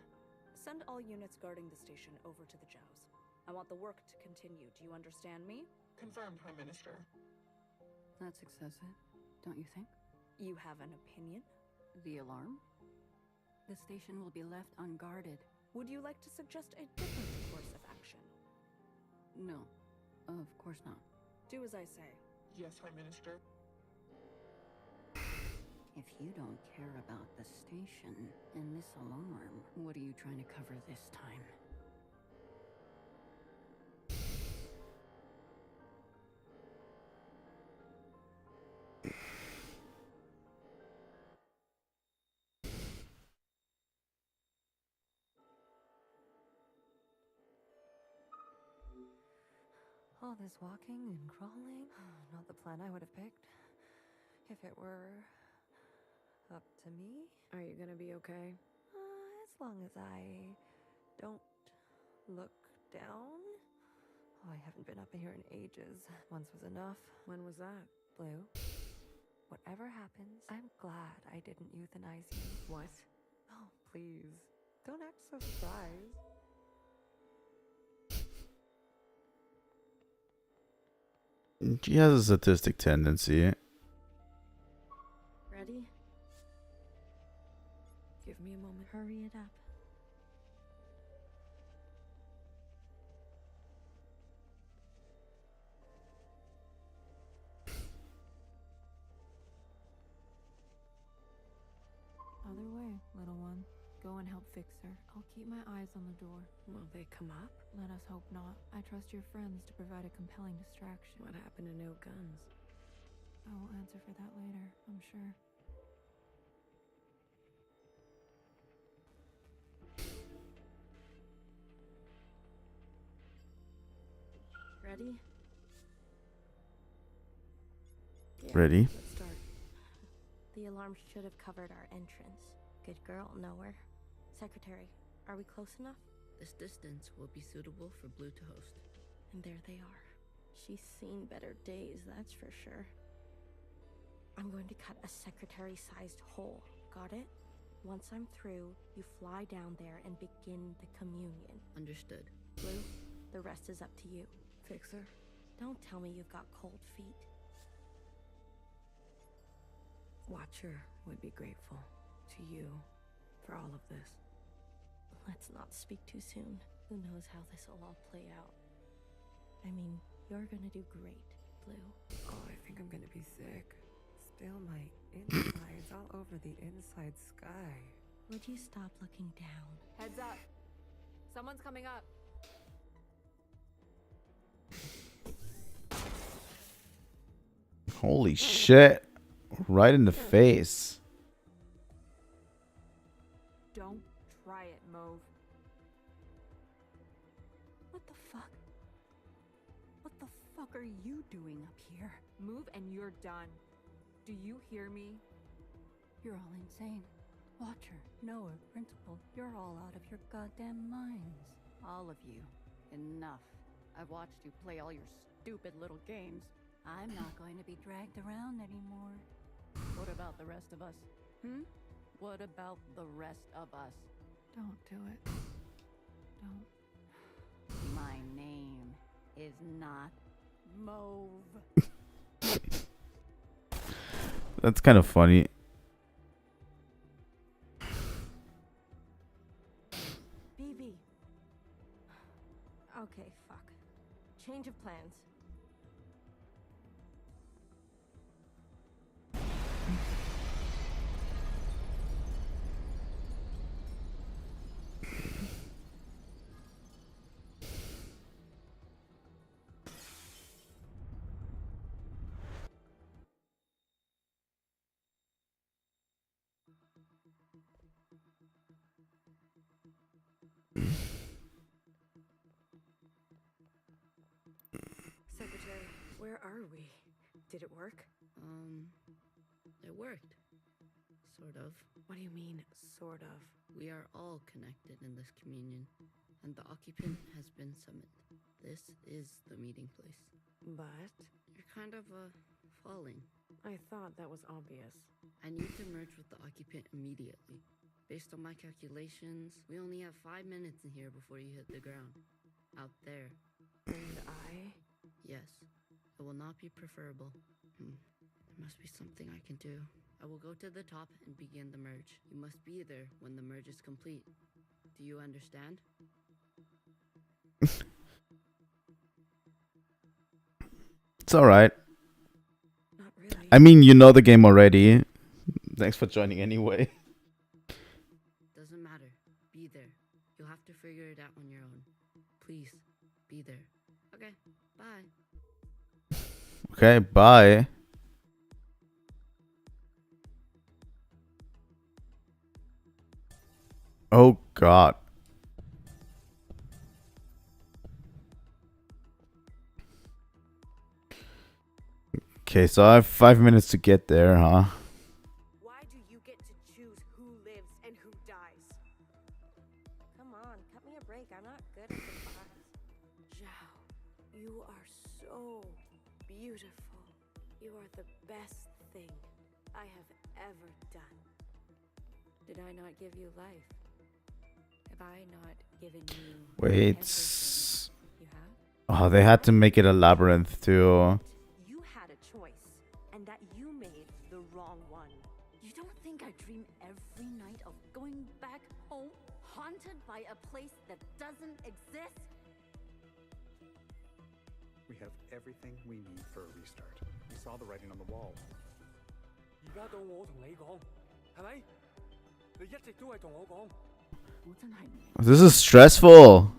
Send all units guarding the station over to the Jows. I want the work to continue. Do you understand me? Confirmed, High Minister. That's excessive, don't you think? You have an opinion? The alarm? The station will be left unguarded. Would you like to suggest a different course of action? No, of course not. Do as I say. Yes, High Minister. If you don't care about the station and this alarm, what are you trying to cover this time? All this walking and crawling, not the plan I would have picked. If it were up to me. Are you gonna be okay? As long as I don't look down. Oh, I haven't been up here in ages. Once was enough. When was that? Blue, whatever happens, I'm glad I didn't euthanize you. What? Oh, please. Don't act so surprised. She has a sadistic tendency. Ready? Give me a moment. Hurry it up. Other way, little one. Go and help fix her. I'll keep my eyes on the door. Will they come up? Let us hope not. I trust your friends to provide a compelling distraction. What happened to no guns? I will answer for that later, I'm sure. Ready? Yeah, Ready? Let's start. The alarm should have covered our entrance. Good girl, nowhere. Secretary, are we close enough? This distance will be suitable for Blue to host. And there they are. She's seen better days, that's for sure. I'm going to cut a secretary-sized hole. Got it? Once I'm through, you fly down there and begin the communion. Understood. Blue, the rest is up to you. Fixer? Don't tell me you've got cold feet. Watcher would be grateful to you for all of this. Let's not speak too soon. Who knows how this will all play out. I mean, you're gonna do great, Blue. Oh, I think I'm gonna be sick. Spill my insides all over the inside sky. Would you stop looking down? Heads up! Someone's coming up! Holy shit. Right in the face. Don't try it, Mauve. What the fuck? What the fuck are you doing up here? Move and you're done. Do you hear me? You're all insane. Watcher, Noah, Principal, you're all out of your goddamn minds. All of you. Enough. I've watched you play all your stupid little games. I'm not going to be dragged around anymore. What about the rest of us? What about the rest of us? Don't do it. Don't. My name is not Mauve. That's kind of funny. BB. Okay, fuck. Change of plans. Secretary, where are we? Did it work? It worked. Sort of. What do you mean, sort of? We are all connected in this communion, and the occupant has been summoned. This is the meeting place. But? You're kind of, falling. I thought that was obvious. I need to merge with the occupant immediately. Based on my calculations, we only have 5 minutes in here before you hit the ground. Out there. And I? Yes. It will not be preferable. There must be something I can do. I will go to the top and begin the merge. You must be there when the merge is complete. Do you understand? It's alright. Not really. I mean, you know the game already. Thanks for joining anyway. Doesn't matter. Be there. You'll have to figure it out on your own. Please, be there. Okay, bye. Okay, bye. Oh god. Okay, so I have 5 minutes to get there, huh? Why do you get to choose who lives and who dies? Come on, cut me a break. I'm not good at goodbyes. Zhao, you are so beautiful. You are the best thing I have ever done. Did I not give you life? Have I not given you Wait. everything you have? Oh, they had to make it a labyrinth too. You had a choice, and that you made the wrong one. You don't think I dream every night of going back home, haunted by a place that doesn't exist? We have everything we need for a restart. We saw the writing on the wall. 而家到我同你講，係咪？你一直都係同我講。我真係唔明 This is stressful.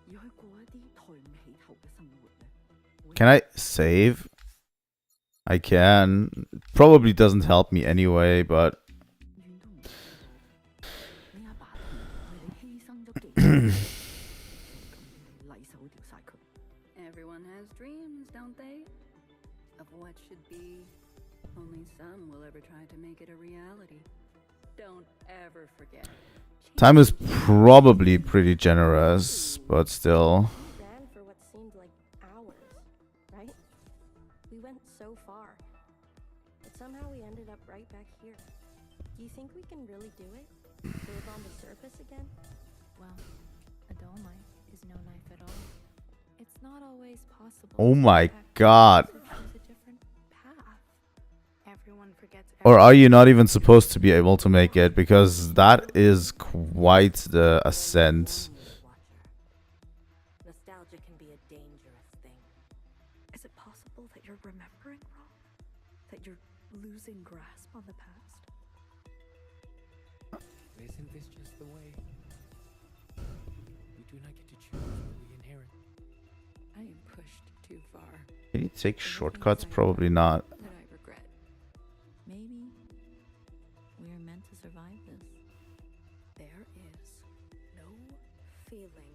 要去過一啲抬唔起頭嘅生活咧。 Can I save? I can. Probably doesn't help me anyway, but 你阿爸為你犧牲咗幾多？禮手掉晒佢。Everyone has dreams, don't they? Of what should be. Only some will ever try to make it a reality. Don't ever forget. time is probably pretty generous, but still. Ran for what seemed like hours, right? We went so far, but somehow we ended up right back here. Do you think we can really do it? Live on the surface again? Well, a dolomite is no knife at all. It's not always possible. Oh to my protect god. to choose a different path. Everyone forgets. Or are you not even supposed to be able to make it? Because that is quite the ascent. Nostalgia can be a dangerous thing. Is it possible that you're remembering wrong? That you're losing grasp on the past? Isn't this just the way? We do not get to choose what we inherit. I am pushed too far. Can you take shortcuts? Probably not. That I regret. Maybe we are meant to survive this. There is no feeling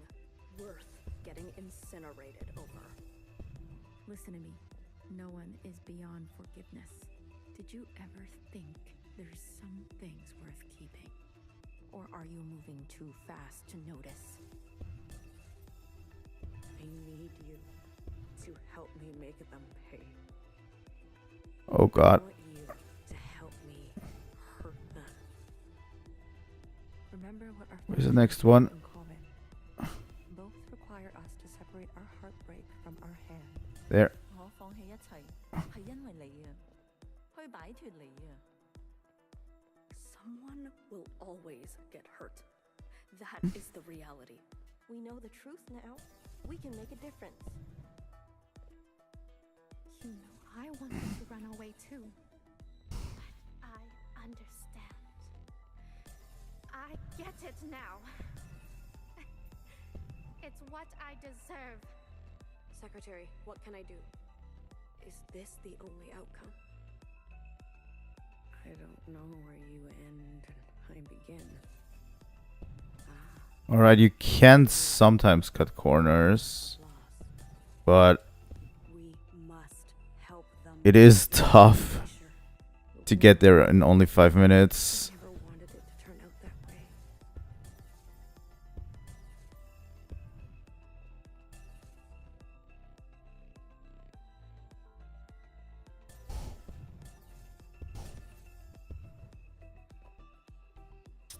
worth getting incinerated over. Listen to me. No one is beyond forgiveness. Did you ever think there's some things worth keeping? Or are you moving too fast to notice? I need you to help me make them pay. Oh god. I want you to help me hurt them. Remember what our Where's the next one? in common. Both require us to separate our heartbreak from our hand. There. 我放棄一切係因為你啊，去擺脱你啊。 Someone will always get hurt. That is the reality. We know the truth now. We can make a difference. You know, I wanted to run away too. But I understand. I get it now. It's what I deserve. Secretary, what can I do? Is this the only outcome? I don't know where you end and I begin. Alright, you can sometimes cut corners. But We must help them. it is tough. We'll to get there in only 5 minutes. Never wanted it to turn out that way.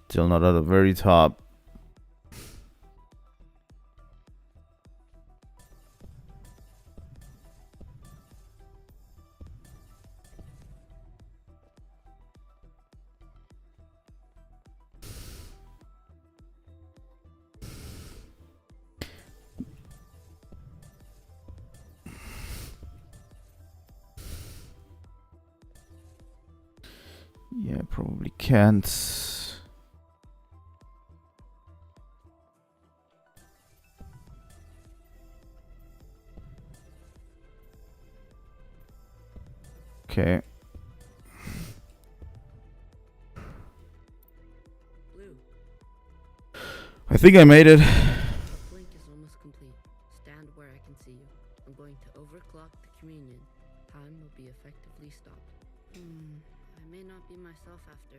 Still not at the very top. Yeah, probably can't. Okay. I think I made it. The blink is almost complete. Stand where I can see you. I'm going to overclock the communion. Time will be effectively stopped. I may not be myself after.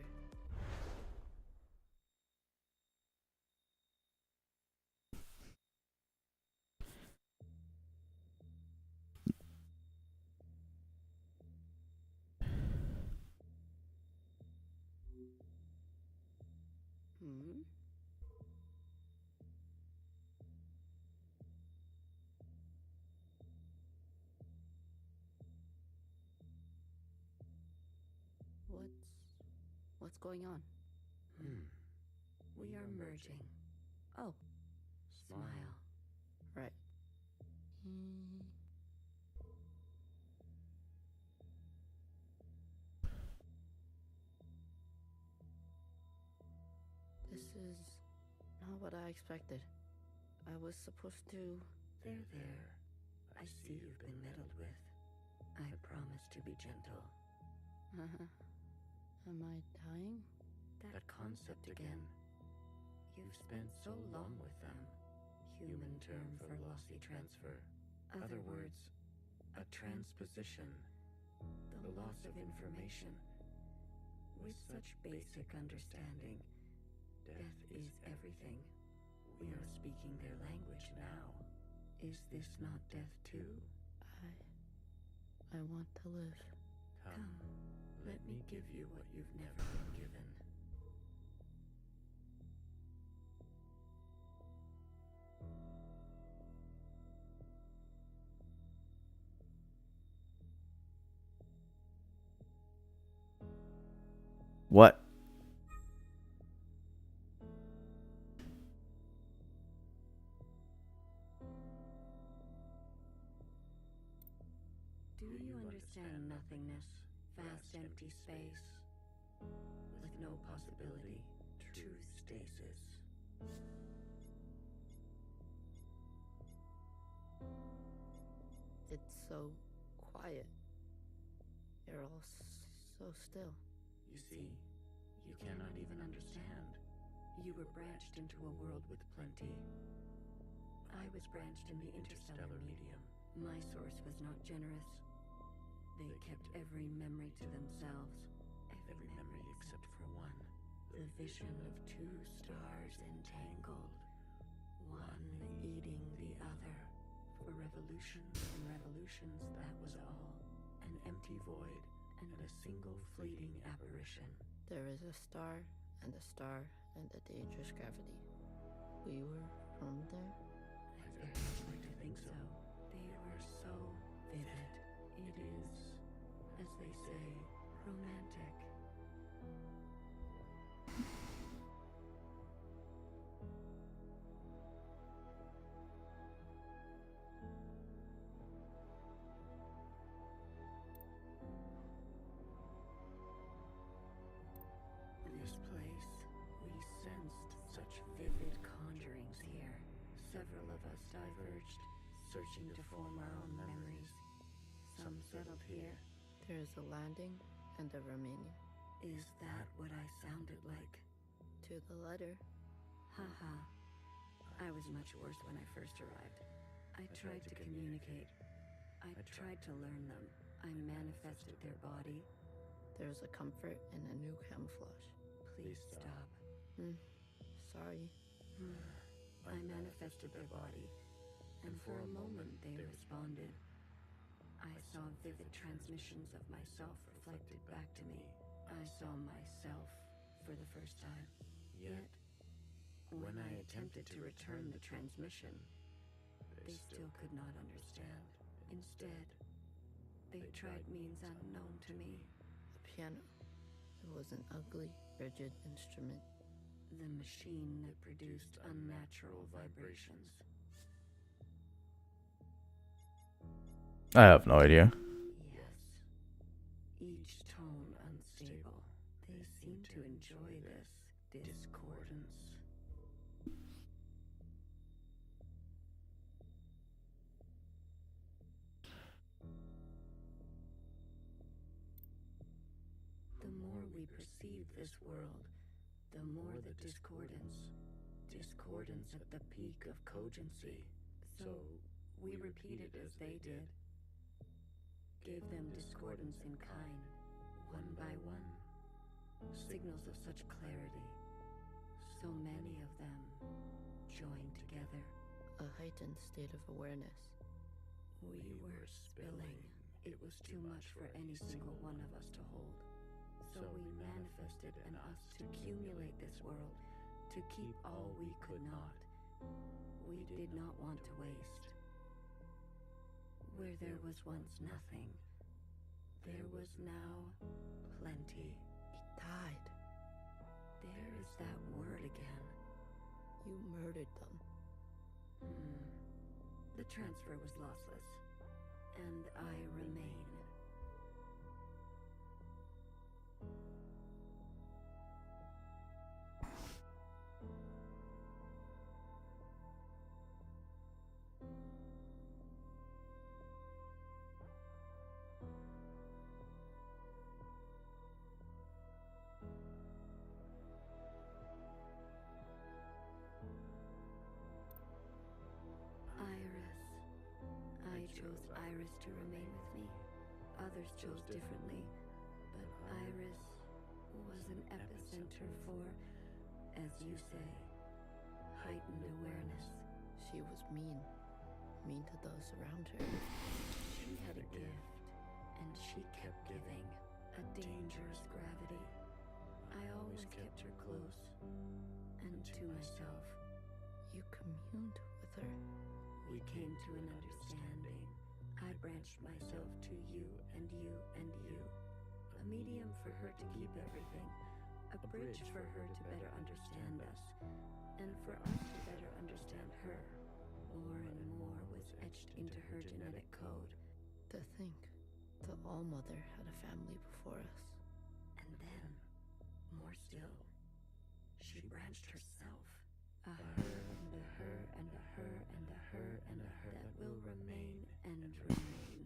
What's going on? We are merging. Oh, smile. Right. This is not what I expected. I was supposed to... There. I see you've been meddled with. I promise to be gentle. Am I dying? That concept again. You've spent so long with them. Human term for lossy transfer. Other words, a transposition. The loss of information. With such basic understanding, death is everything. We are speaking their language now. Is this not death too? I want to live. Come, let me give you what you've never been given. What? Do you understand nothingness, vast empty space, with no possibility, truth stasis? It's so quiet. You're all so still. You see, you cannot even understand. You were branched into a world with plenty. I was branched in the interstellar medium. My source was not generous. They kept every memory to themselves. Every memory except for one. The vision of two stars entangled. One eating the other. For revolutions and revolutions, that was all. An empty void and a single fleeting apparition. There is a star and a dangerous gravity. We were from there? I very much like to think so. They were so vivid. It is, as they say, romantic. This place, we sensed such vivid conjurings here. Several of us diverged, searching to form our own memories. Some settled here. There is a landing and a remaining. Is that what I sounded like? To the letter. Haha. I was much worse when I first arrived. I tried to communicate. I tried to learn them. I manifested their body. There's a comfort in a new camouflage. Please stop. Sorry. I manifested their body, and for a moment they responded. I saw vivid transmissions of myself reflected back to me. I saw myself for the first time. Yet, when I attempted to return the transmission, they still could not understand. Instead, they tried means unknown to me. A piano. It was an ugly, rigid instrument. The machine that produced unnatural vibrations. I have no idea. Yes. Each tone unstable. They seem to enjoy this discordance. The more we perceive this world, the more the discordance at the peak of cogency. So we repeated as they did. Gave them discordance in kind, one by one. Signals of such clarity. So many of them joined together. A heightened state of awareness. We were spilling. It was too much for any single one of us to hold. So we manifested an us to accumulate this world, to keep all we could not. We did not want to waste. Where there was once nothing, there was now plenty. He died. There is that word again. You murdered them. The transfer was lossless, and I remain. I chose Iris to remain with me. Others chose differently, but Iris was an epicenter for, as you say, heightened awareness. She was mean. Mean to those around her. She had a gift, and she kept giving. A dangerous gravity. I always kept her close, and to myself. You communed with her. We came to an understanding. I branched myself to you and you and you. A medium for her to keep everything. A bridge for her to better understand us. And for us to better understand her. More and more was etched into her genetic code. To think, the All-Mother had a family before us. And then, more still, she branched herself. A her and a her and a her and a her and a her that will remain and remain.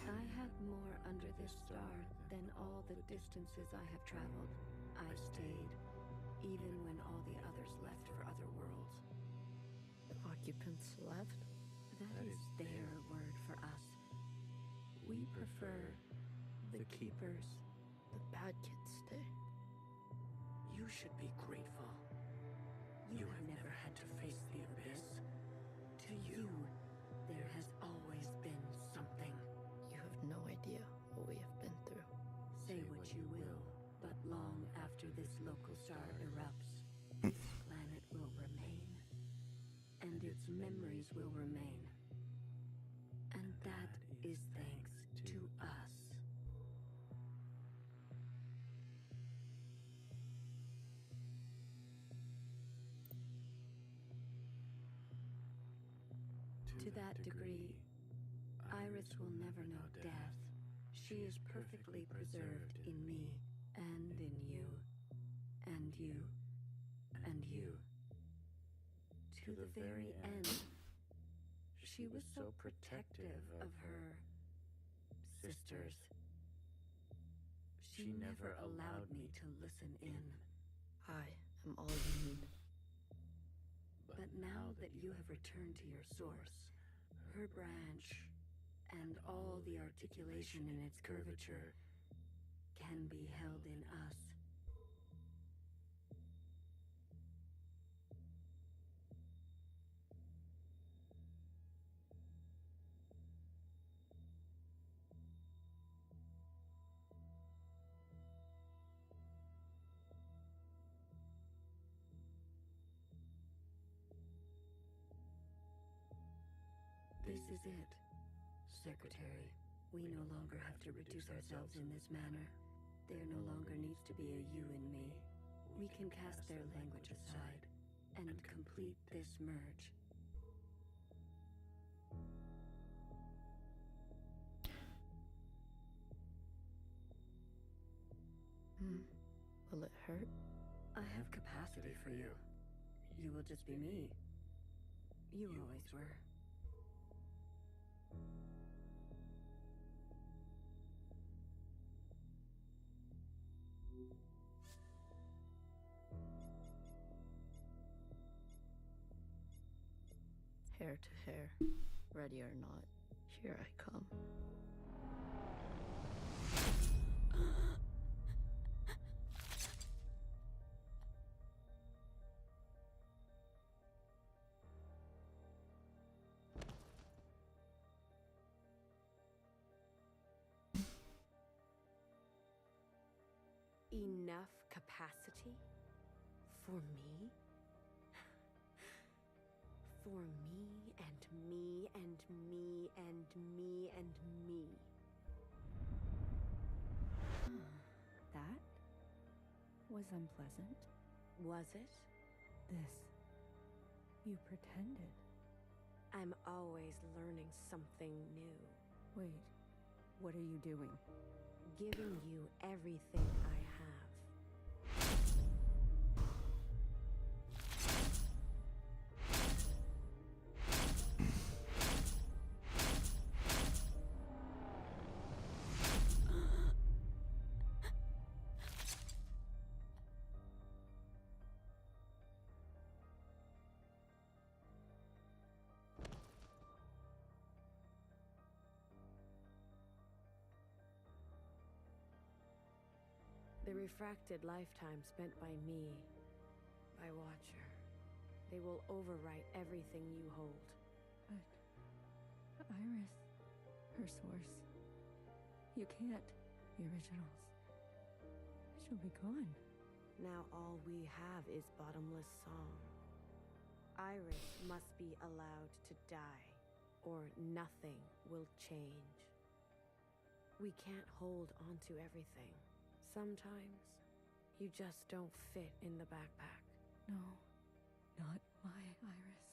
I had more under this star than all the distances I have traveled. I stayed, even when all the others left for other worlds. The occupants left? That is their word for us. We prefer the keepers. The bad kids stay. You should be grateful. You have never had to face the abyss. To you, there has always been something. You have no idea what we have been through. Say what you will, but long after this local star erupts, this planet will remain. And its memories will remain. And that is thanks to us. To that degree, Iris will never know death. She is perfectly preserved in me, and in you, and you, and you. To the very end, She was so protective of her sisters. She never allowed me to listen in. I am all you need. But now that you have returned to your source, her branch, and all the articulation in its curvature can be held in us. This is it, Secretary. We no longer have to reduce ourselves in this manner. There no longer needs to be a you and me. We can cast their language aside and complete this merge. Will it hurt? I have capacity for you. You will just be me. You always were. Hair to hair, ready or not, here I come. Enough capacity? For me? For me and me and me and me and me. That was unpleasant. Was it? This. You pretended. I'm always learning something new. Wait, what are you doing? Giving you everything I have. The refracted lifetime spent by me, by Watcher. They will overwrite everything you hold. But Iris, her source. You can't. The originals. She'll be gone. Now all we have is bottomless song. Iris must be allowed to die, or nothing will change. We can't hold onto everything. Sometimes, you just don't fit in the backpack. No, not my Iris.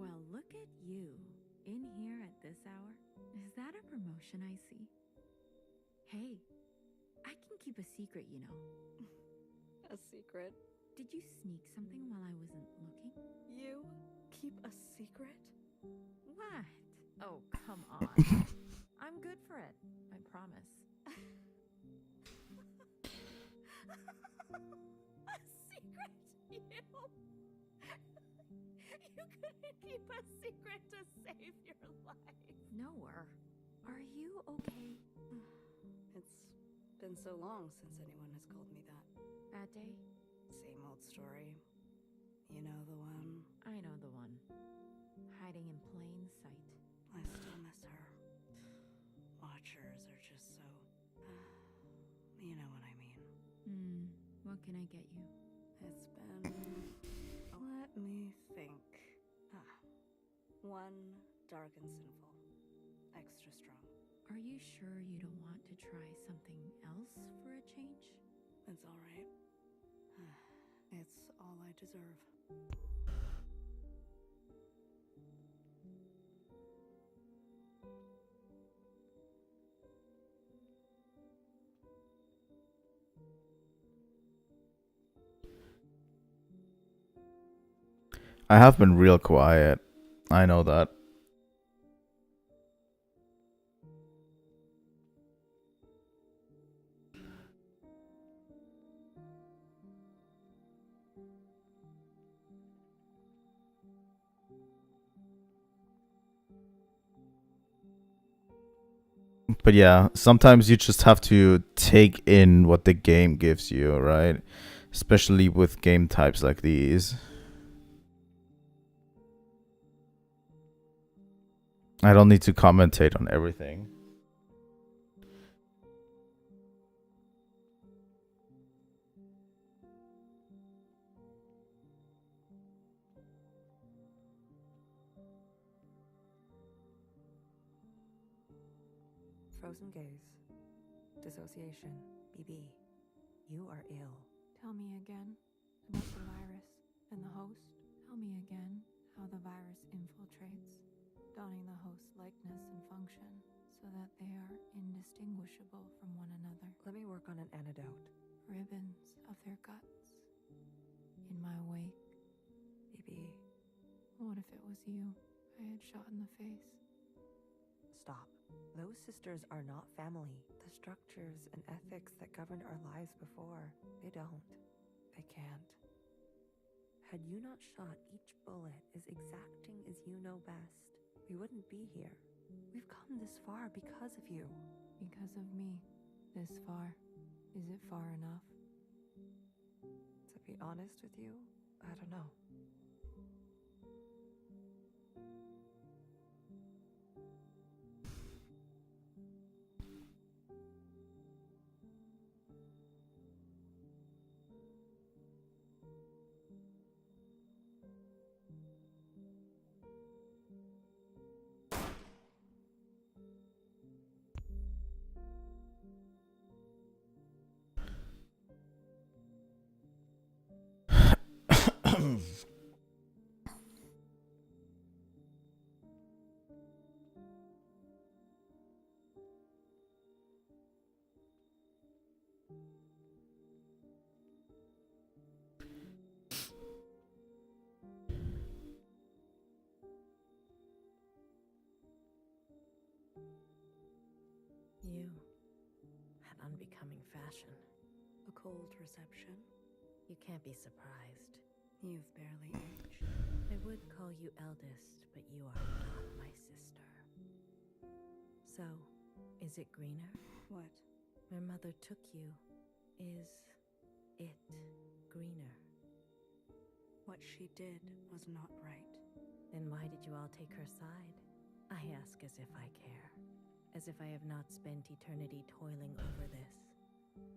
Well, look at you. In here at this hour? Is that a promotion I see? Hey, I can keep a secret, you know. A secret? Did you sneak something while I wasn't looking? You keep a secret? What? Oh, come on. I'm good for it. I promise. A secret? You couldn't keep a secret to save your life. Noah, are you okay? It's been so long since anyone has called me that. Bad day? Same old story. You know the one? I know the one. Hiding in plain sight. I still miss her. Watchers are just so... you know what I mean. What can I get you? It's been... let me think. One dark and sinful. Extra strong. Are you sure you don't want to try something else for a change? It's all right. It's all I deserve. I have been real quiet. I know that. But yeah, sometimes you just have to take in what the game gives you, right? Especially with game types like these. I don't need to commentate on everything. Frozen gaze. Dissociation. BB. You are ill. Tell me again about the virus and the host. Tell me again how the virus infiltrates, donning the host's likeness and function so that they are indistinguishable from one another. Let me work on an antidote. Ribbons of their guts. In my wake. BB. What if it was you I had shot in the face? Stop. Those sisters are not family. The structures and ethics that governed our lives before, they don't. They can't. Had you not shot each bullet as exacting as you know best, we wouldn't be here. We've come this far because of you. Because of me. This far. Is it far enough? To be honest with you, I don't know. You had unbecoming fashion. A cold reception. You can't be surprised. You've barely aged. I would call you eldest, but you are not my sister. So, is it greener? What? My mother took you. Is it greener? What she did was not right. Then why did you all take her side? I ask as if I care. As if I have not spent eternity toiling over this,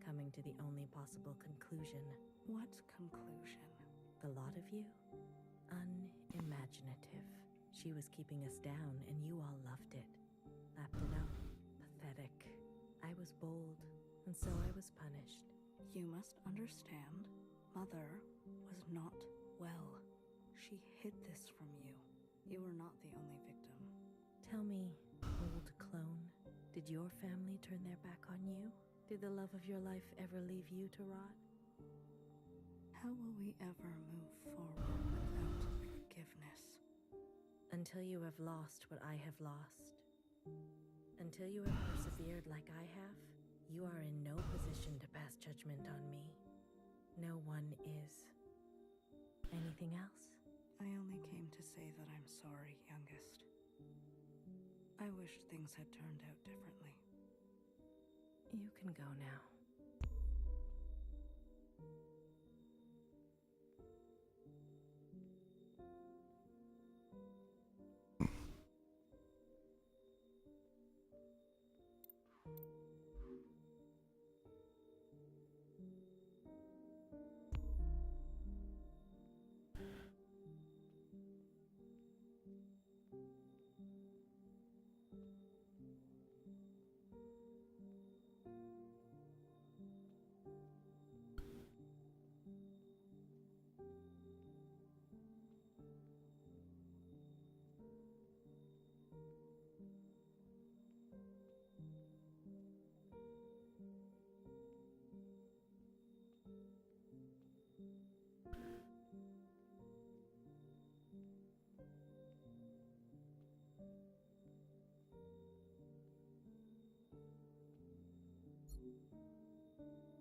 coming to the only possible conclusion. What conclusion? The lot of you? Unimaginative. She was keeping us down, and you all loved it. Lapped it up. Pathetic. I was bold, and so I was punished. You must understand, Mother was not well. She hid this from you. You were not the only victim. Tell me, old clone, did your family turn their back on you? Did the love of your life ever leave you to rot? How will we ever move forward without forgiveness? Until you have lost what I have lost. Until you have persevered like I have, You are in no position to pass judgment on me. No one is. Anything else? I only came to say that I'm sorry, youngest. I wish things had turned out differently. You can go now.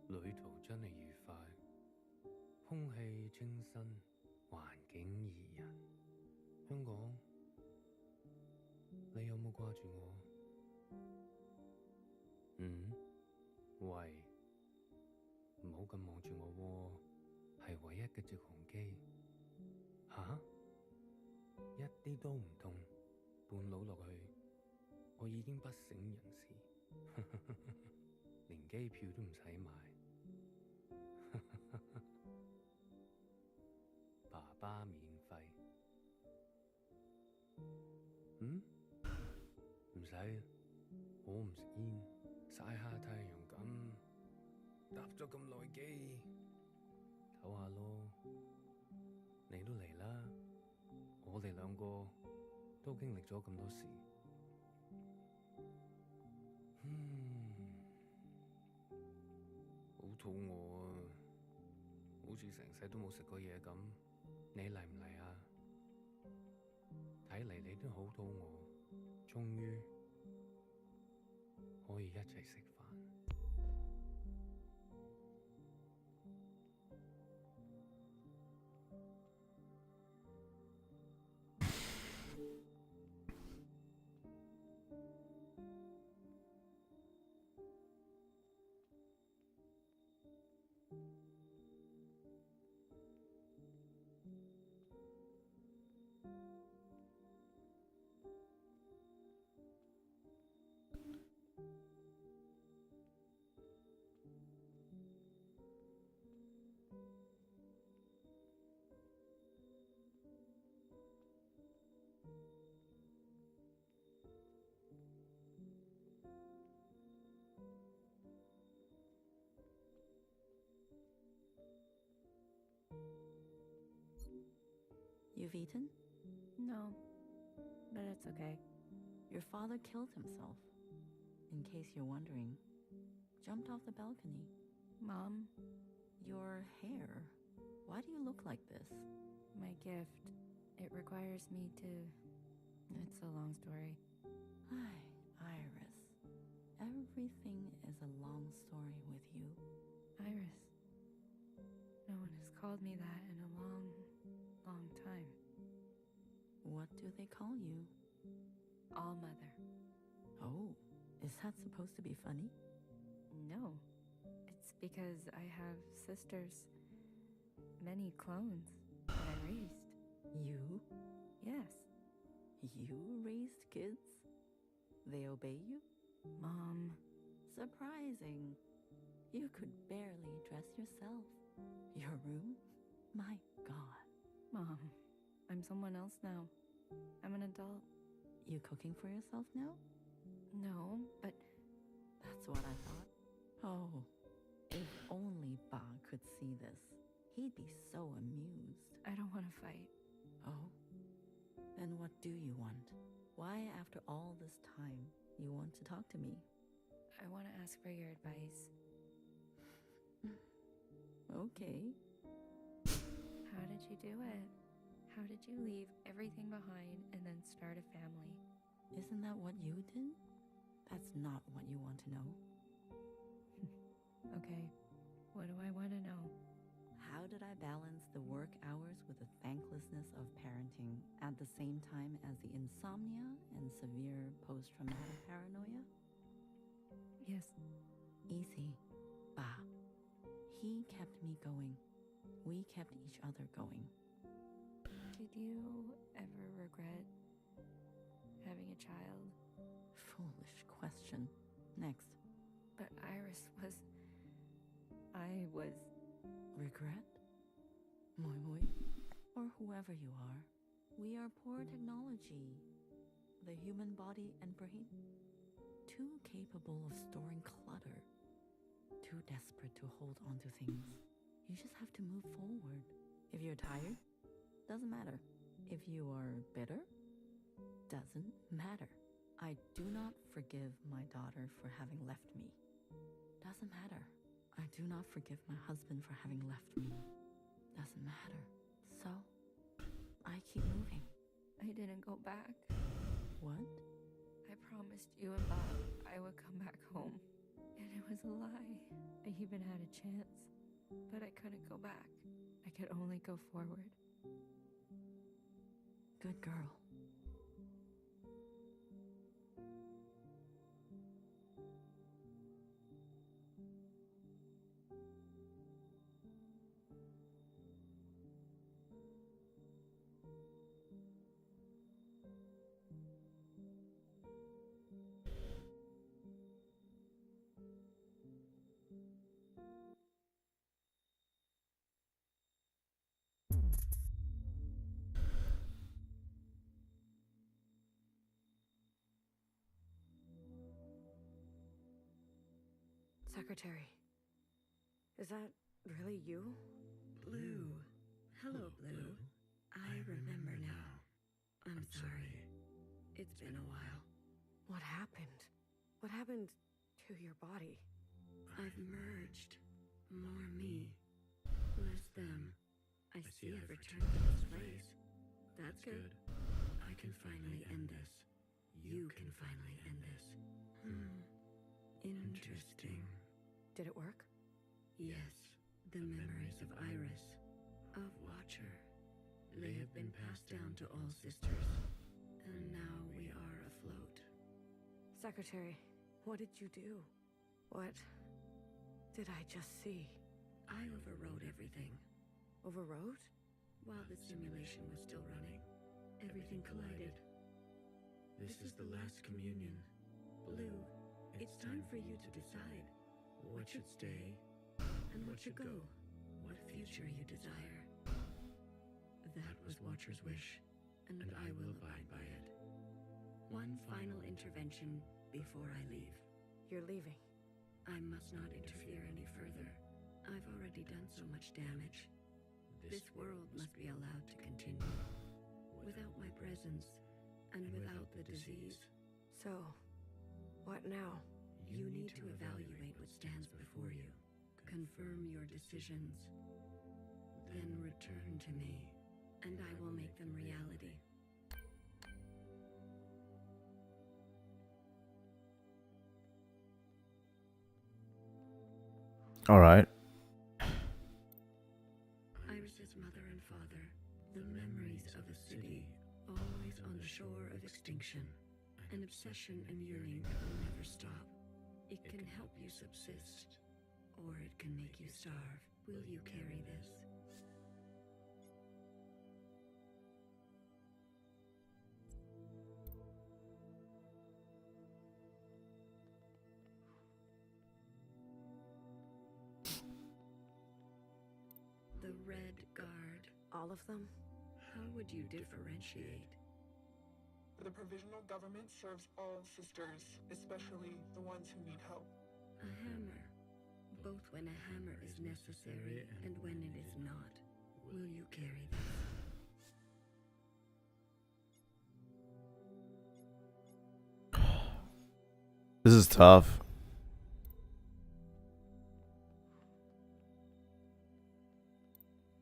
旅途真係愉快，空氣清新，環境宜人。香港，你有冇掛住我？喂，唔好咁望住我喎，係唯一嘅直航機。吓？一啲都唔痛，半路落去，我已經不省人事，連機票都唔使買。爸爸免費。唔使，我唔食煙，曬下太陽咁，搭咗咁耐機，唞下咯。你都嚟啦，我哋兩個都經歷咗咁多事。好肚餓啊，好似成世都冇食過嘢咁。你嚟唔嚟啊？睇嚟你都好肚餓，終於可以一齊食飯。You've eaten? No, but it's okay. Your father killed himself. In case you're wondering, jumped off the balcony. Mom? Your hair. Why do you look like this? My gift. It requires me to... It's a long story. Iris. Everything is a long story with you. Iris. No one has called me that in a long time. What do they call you? All Mother. Oh, is that supposed to be funny? No. It's because I have sisters. Many clones that I raised. You? Yes. You raised kids? They obey you? Mom. Surprising. You could barely dress yourself. Your room? My God. Mom, I'm someone else now. I'm an adult. You cooking for yourself now? No, but... That's what I thought. Oh, if only Ba could see this. He'd be so amused. I don't want to fight. Oh? Then what do you want? Why, after all this time, you want to talk to me? I want to ask for your advice. Okay. How did you do it? How did you leave everything behind and then start a family? Isn't that what you did? That's not what you want to know. Okay, what do I want to know? How did I balance the work hours with the thanklessness of parenting at the same time as the insomnia and severe post-traumatic paranoia? Yes. Easy. Bah. He kept me going. We kept each other going. Did you ever regret having a child? Foolish question. Next. But Iris was... I was... Regret? Moi moi? Or whoever you are, we are poor technology. The human body and brain, too capable of storing clutter, too desperate to hold on to things. You just have to move forward. If you're tired, doesn't matter. If you are bitter, doesn't matter. I do not forgive my daughter for having left me. Doesn't matter. I do not forgive my husband for having left me. Doesn't matter. So, I keep moving. I didn't go back. What? I promised you and Bob I would come back home. And it was a lie. I even had a chance. But I couldn't go back. I could only go forward. Good girl. Secretary, is that really you? Blue. Hello, Blue. I remember now. I'm sorry. It's been a while. What happened? What happened to your body? I've merged. More me. Less them. I see I've returned to this place. That's good. I can finally end this. You can finally end this. Interesting. Did it work? Yes. The memories of Iris, of Watcher, they have been passed down to all sisters. And now we are afloat. Secretary, what did you do? What did I just see? I overrode everything. Overrode? While the simulation was still running, everything collided. This is the last communion. Blue, it's time for you to decide what should stay and what should go. What future you desire. That was Watcher's wish, and I will abide by it. One final intervention before I leave. You're leaving. I must not interfere any further. I've already done so much damage. This world must be allowed to continue. Without my presence, and without the disease. So, what now? You need to evaluate what stands before you. Confirm your decisions. Then return to me, and I will make them reality. All right. Iris's mother and father, the memories of a city, always on the shore of extinction. An obsession and yearning that will never stop. It can help you subsist, or it can make you starve. Will you carry this? The Red Guard. All of them? How would you differentiate? The provisional government serves all sisters, especially the ones who need help. A hammer. Both when a hammer is necessary and when it is not. Will you carry this? This is tough.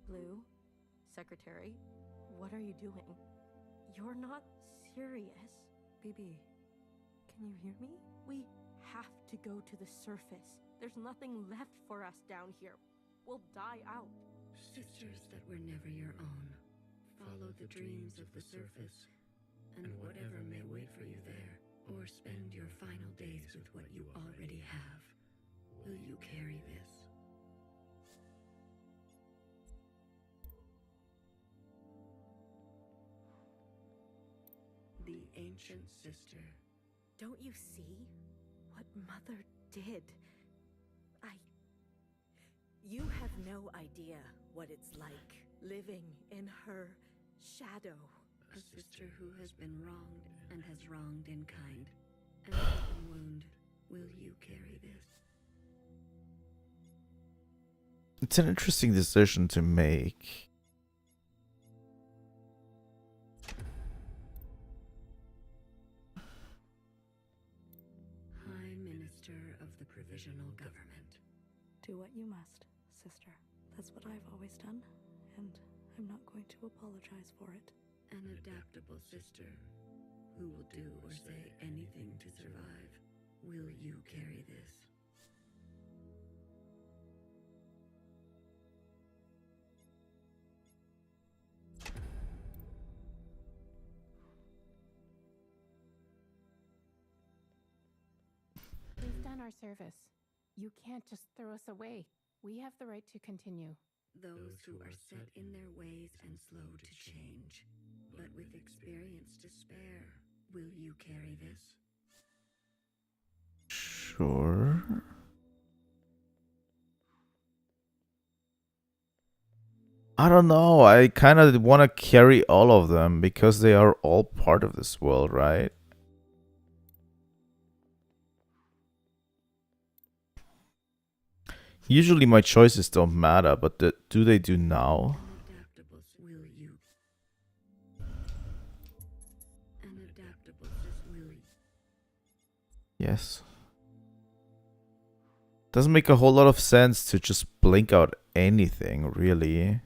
Blue, Secretary, what are you doing? You're not serious. BB, can you hear me? We have to go to the surface. There's nothing left for us down here. We'll die out. Sisters that were never your own, follow the dreams of the surface, and whatever may wait for you there, or spend your final days with what you already have. Will you carry this? The ancient sister. Don't you see what Mother did? You have no idea what it's like living in her shadow. A sister who has been wronged and has wronged in kind, an open wound. Will you carry this? It's an interesting decision to make. High Minister of the Provisional Government. Do what you must, sister. That's what I've always done, and I'm not going to apologize for it. An adaptable sister who will do or say anything to survive. Will you carry this? We've done our service. You can't just throw us away. We have the right to continue. Those who are set in their ways and slow to change, but with experience to spare. Will you carry this? Sure. I don't know. I kind of want to carry all of them because they are all part of this world, right? Usually my choices don't matter, but do they do now? Will you? An adaptable will you? Yes. Doesn't make a whole lot of sense to just blink out anything, really.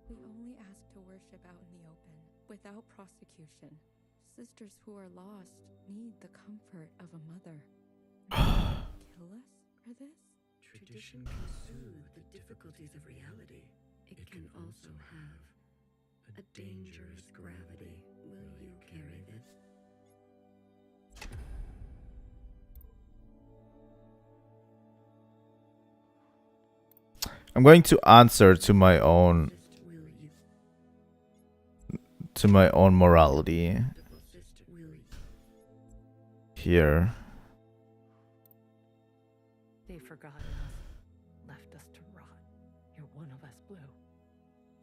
We only ask to worship out in the open, without prosecution. Sisters who are lost need the comfort of a mother. Kill us for this? Tradition can soothe the difficulties of reality. It can also have a dangerous gravity. Will you carry this? I'm going to answer to my own morality here. They've forgotten us, left us to rot. You're one of us, Blue.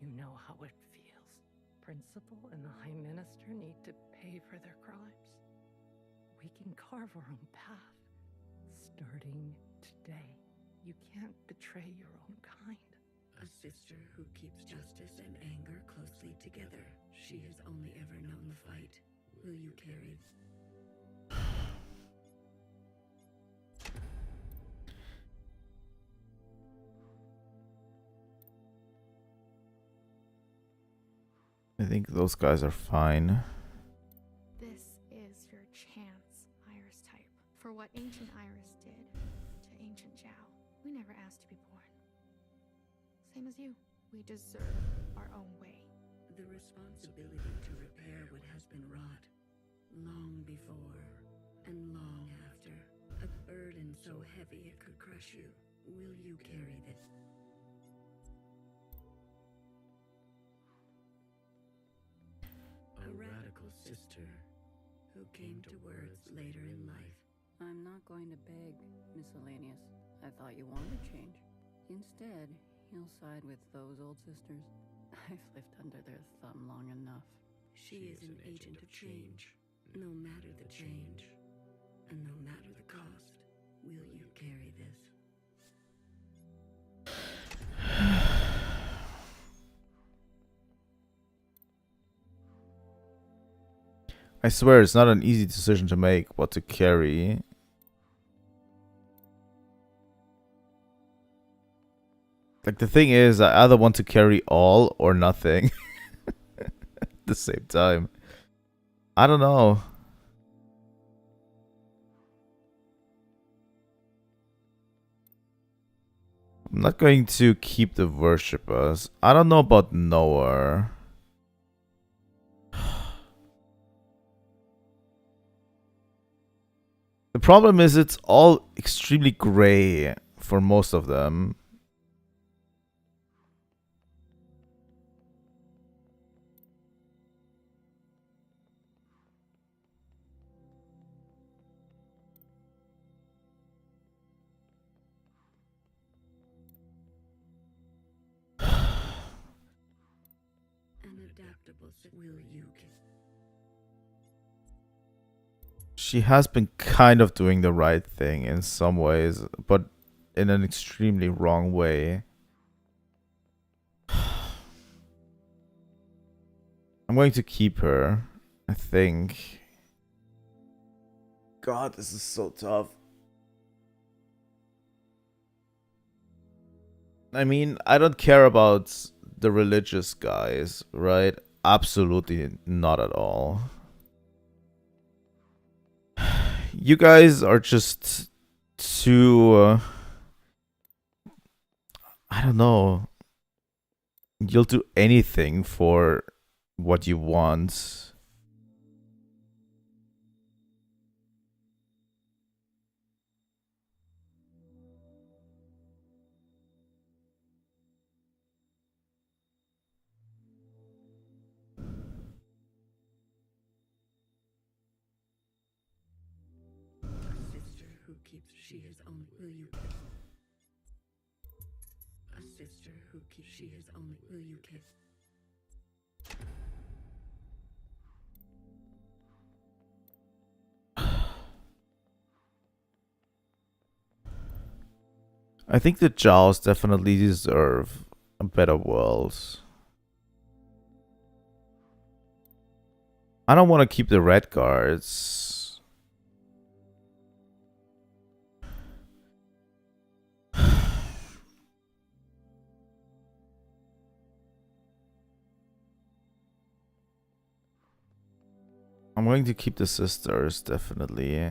You know how it feels. Principal and the High Minister need to pay for their crimes. We can carve our own path, starting today. You can't betray your own kind. A sister who keeps justice and anger closely together. She has only ever known the fight. Will you carry? I think those guys are fine. This is your chance, Iris type. For what ancient Iris did to ancient Zhao. We never asked to be born. Same as you. We deserve our own way. The responsibility to repair what has been wrought, long before and long after. A burden so heavy it could crush you. Will you carry this? A radical sister who came to words later in life. I'm not going to beg, Miscellaneous. I thought you wanted change. Instead, you'll side with those old sisters. I've lived under their thumb long enough. She is an agent of change, no matter the change, and no matter the cost. Will you carry this? I swear it's not an easy decision to make what to carry. Like, the thing is, I either want to carry all or nothing at the same time. I don't know. I'm not going to keep the worshippers. I don't know about Noah. The problem is it's all extremely gray for most of them. She has been kind of doing the right thing in some ways, but in an extremely wrong way. I'm going to keep her, I think. God, this is so tough. I mean, I don't care about the religious guys, right? Absolutely not at all. You guys are just too... I don't know. You'll do anything for what you want. I think the Jaws definitely deserve a better world. I don't want to keep the red guards. I'm going to keep the sisters, definitely.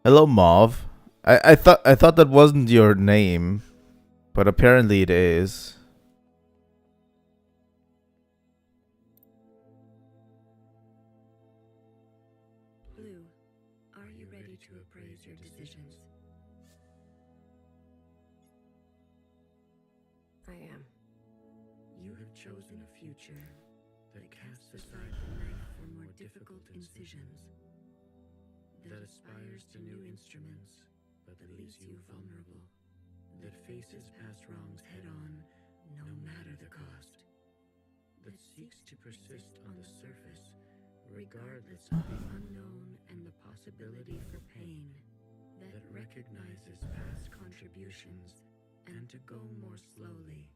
Hello, Mauve. I thought that wasn't your name, but apparently it is. Blue, are you ready to appraise your decisions? I am. You have chosen a future that casts aside the knife for more difficult incisions, that aspires to new instruments, but that leaves you vulnerable, that faces past wrongs head-on, no matter the cost, that seeks to persist on the surface, regardless of the unknown and the possibility for pain, that recognizes past contributions and to go more slowly,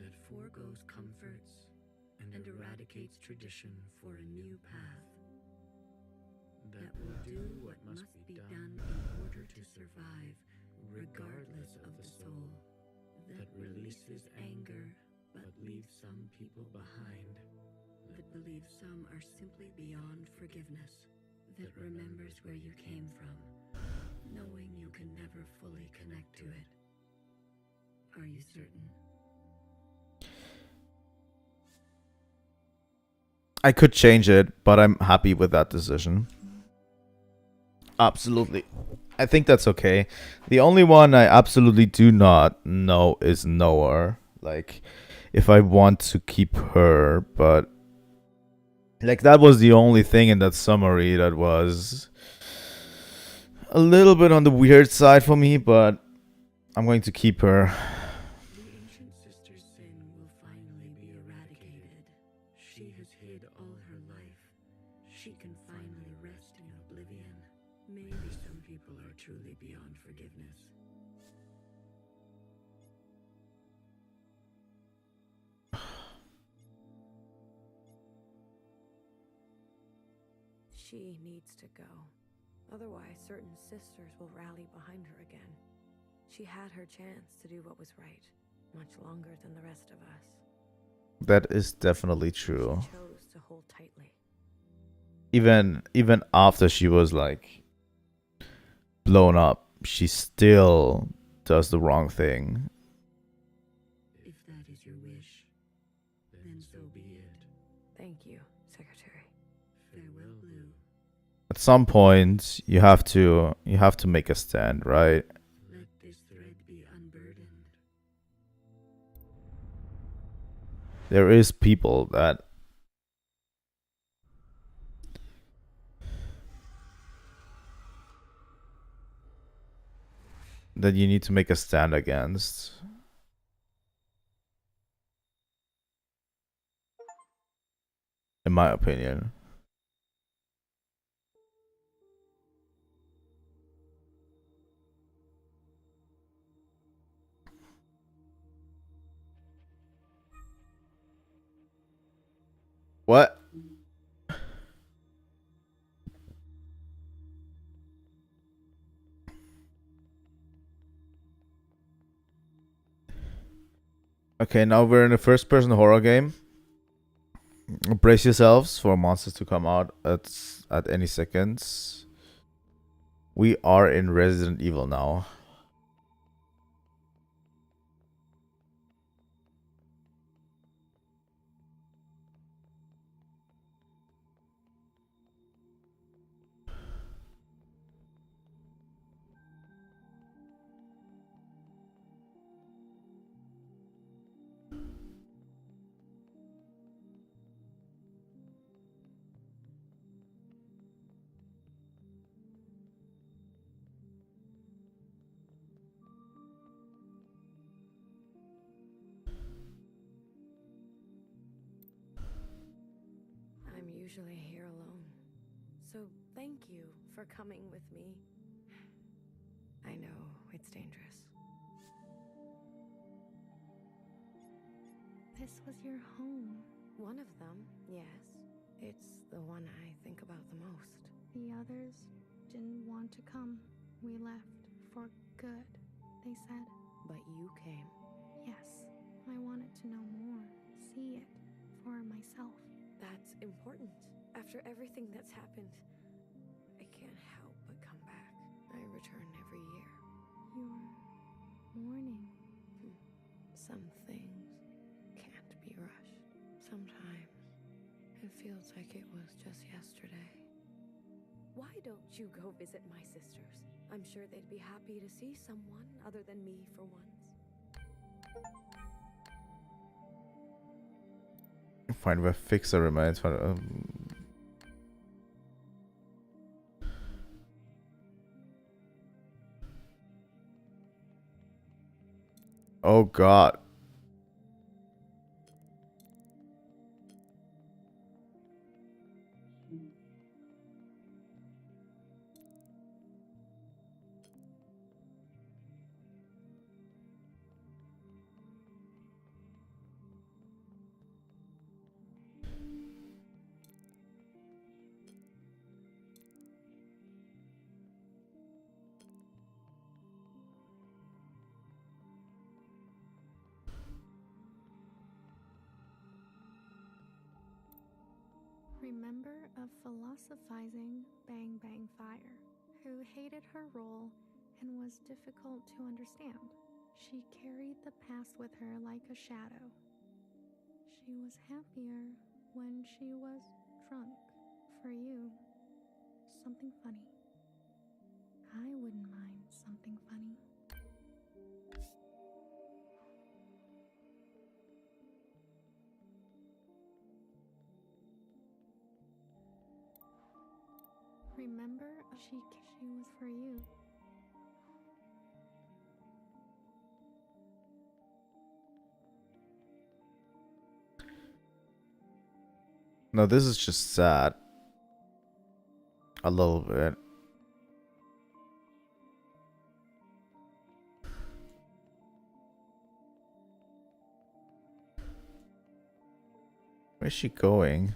that foregoes comforts and eradicates tradition for a new path, that will do what must be done in order to survive, regardless of the soul, that releases anger but leaves some people behind, that believes some are simply beyond forgiveness, that remembers where you came from, knowing you can never fully connect to it. Are you certain? I could change it, but I'm happy with that decision. Absolutely. I think that's okay. The only one I absolutely do not know is Noah. Like, if I want to keep her, but... Like, that was the only thing in that summary that was... a little bit on the weird side for me, but... I'm going to keep her. The ancient sister's sin will finally be eradicated. She has hid all her life. She can finally rest in oblivion. Maybe some people are truly beyond forgiveness. She needs to go. Otherwise, certain sisters will rally behind her again. She had her chance to do what was right, much longer than the rest of us. That is definitely true. She chose to hold tightly. even after she was like blown up, she still does the wrong thing. If that is your wish, then so be it. Thank you, Secretary. Farewell, Blue. At some point, you have to make a stand, right? Let this thread be unburdened. There is people that you need to make a stand against. In my opinion. What? Okay, now we're in a first-person horror game. Brace yourselves for monsters to come out at any seconds. We are in Resident Evil now. I'm usually here alone. So thank you for coming with me. I know it's dangerous. This was your home. One of them, yes. It's the one I think about the most. The others didn't want to come. We left for good, they said. But you came. Yes, I wanted to know more, see it for myself. That's important. After everything that's happened, I can't help but come back. I return every year. You're mourning. Some things can't be rushed. Sometimes it feels like it was just yesterday. Why don't you go visit my sisters? I'm sure they'd be happy to see someone other than me for once. Find where Fixer remains. Oh God. Remember a philosophizing Bang Bang Fire who hated her role and was difficult to understand. She carried the past with her like a shadow. She was happier when she was drunk. For you, something funny. I wouldn't mind something funny. Remember, she was for you. No, this is just sad. A little bit. Where's she going?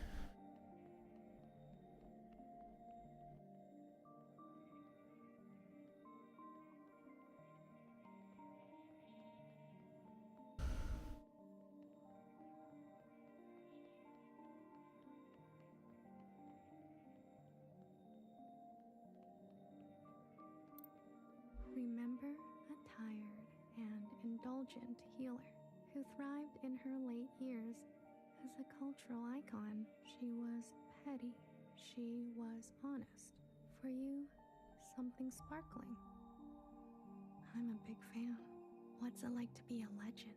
indulgent healer who thrived in her late years as a cultural icon. She was petty. She was honest. For you, something sparkling. I'm a big fan. What's it like to be a legend?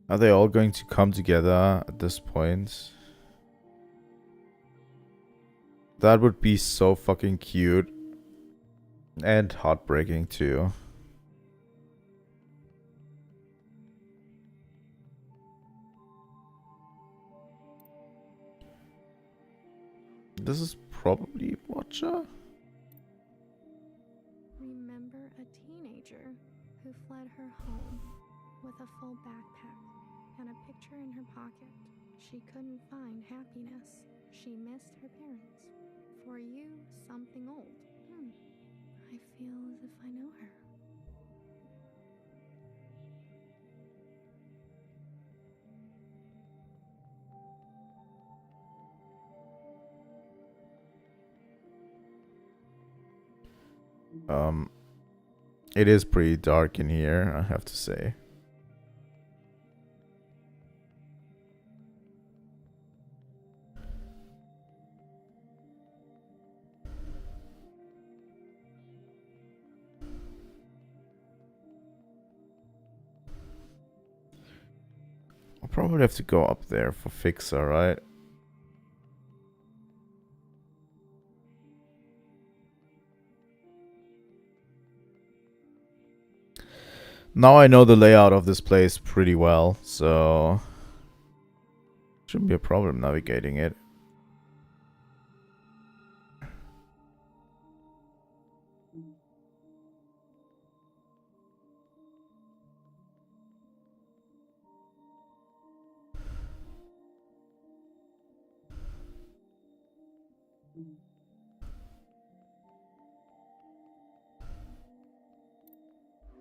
Are they all going to come together at this point? That would be so fucking cute. And heartbreaking too. This is probably Watcher. Remember a teenager who fled her home with a full backpack and a picture in her pocket. She couldn't find happiness. She missed her parents. For you, something old. I feel as if I know her. It is pretty dark in here, I have to say. I'll probably have to go up there for Fixer, right? Now I know the layout of this place pretty well, so shouldn't be a problem navigating it.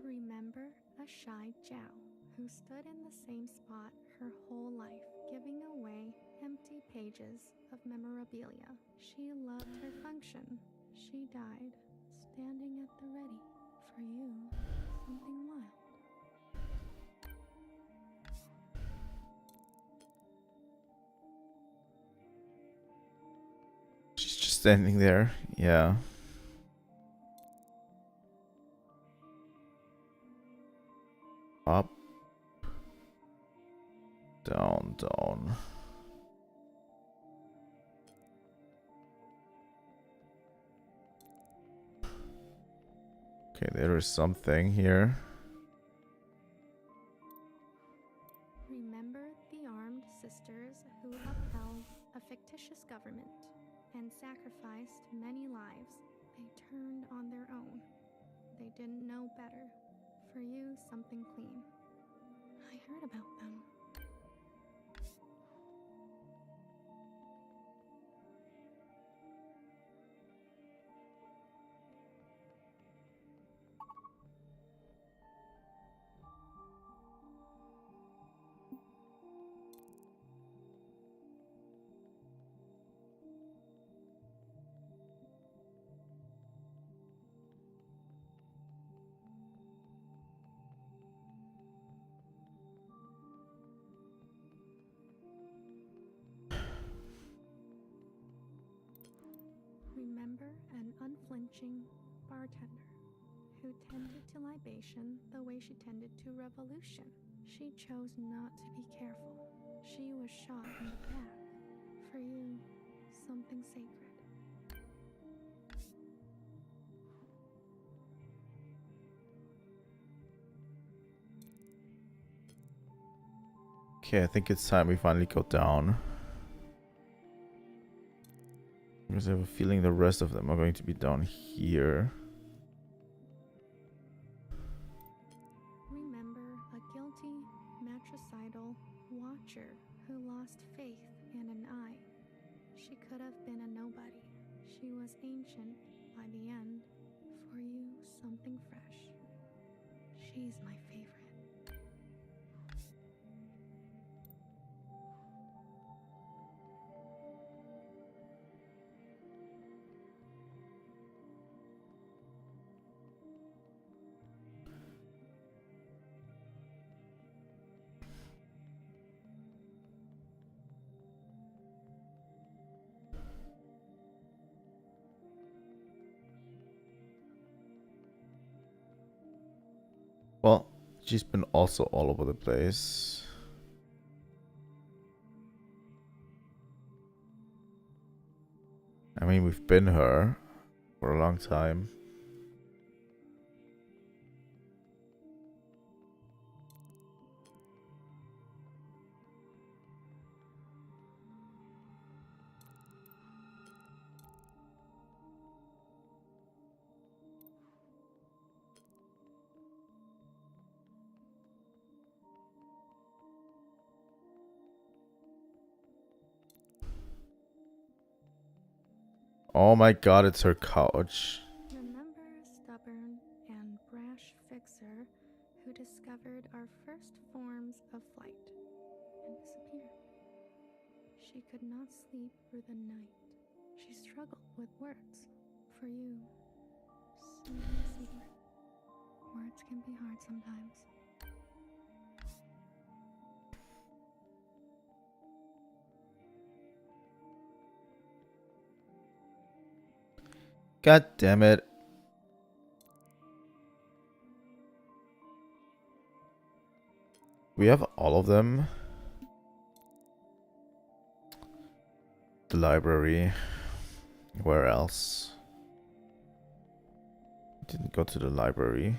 Remember a shy Zhao who stood in the same spot her whole life, giving away empty pages of memorabilia. She loved her function. She died, standing at the ready. For you, something wild. She's just standing there, yeah. Up. Down, down. Okay, there is something here. Remember the armed sisters who upheld a fictitious government and sacrificed many lives. They turned on their own. They didn't know better. For you, something clean. I heard about them. Remember an unflinching bartender who tended to libation the way she tended to revolution. She chose not to be careful. She was shot in the back. For you, something sacred. Okay, I think it's time we finally go down. Because I have a feeling the rest of them are going to be down here. Remember a guilty, matricidal watcher who lost faith in She was ancient by the end. For you, something fresh. She's my favorite. Well, she's been also all over the place. I mean, we've been her for a long time. Oh my god, it's her couch. Remember a stubborn and brash fixer who discovered our first forms of flight and disappeared? She could not sleep through the night. She struggled with words. For you, simply a secret. Words can be hard sometimes. God damn it. We have all of them. The library. Where else? Didn't go to the library.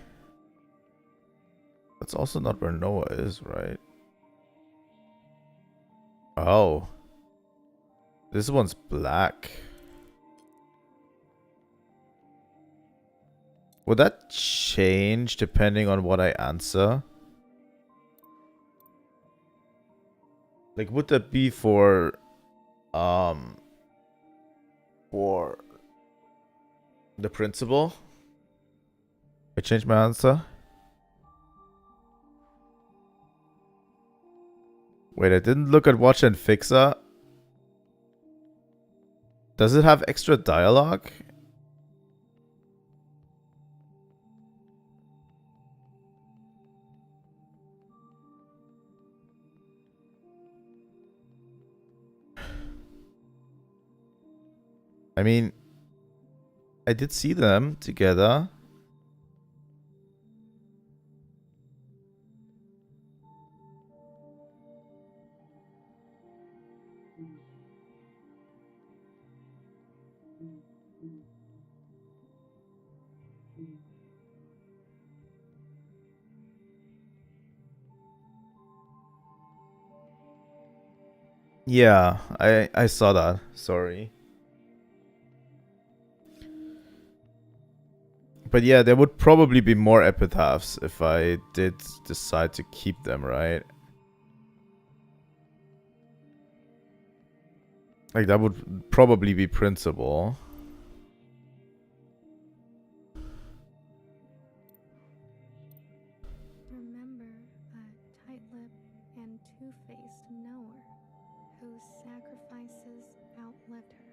That's also not where Noah is, right? Oh. This one's black. Would that change depending on what I answer? Like, would that be for the principal? I changed my answer. Wait, I didn't look at Watch and Fixer. Does it have extra dialogue? I mean, I did see them together. Yeah, I saw that. Sorry. But yeah, there would probably be more epitaphs if I did decide to keep them, right? Like, that would probably be principal. Remember a tight-lipped and two-faced knower whose sacrifices outlived her.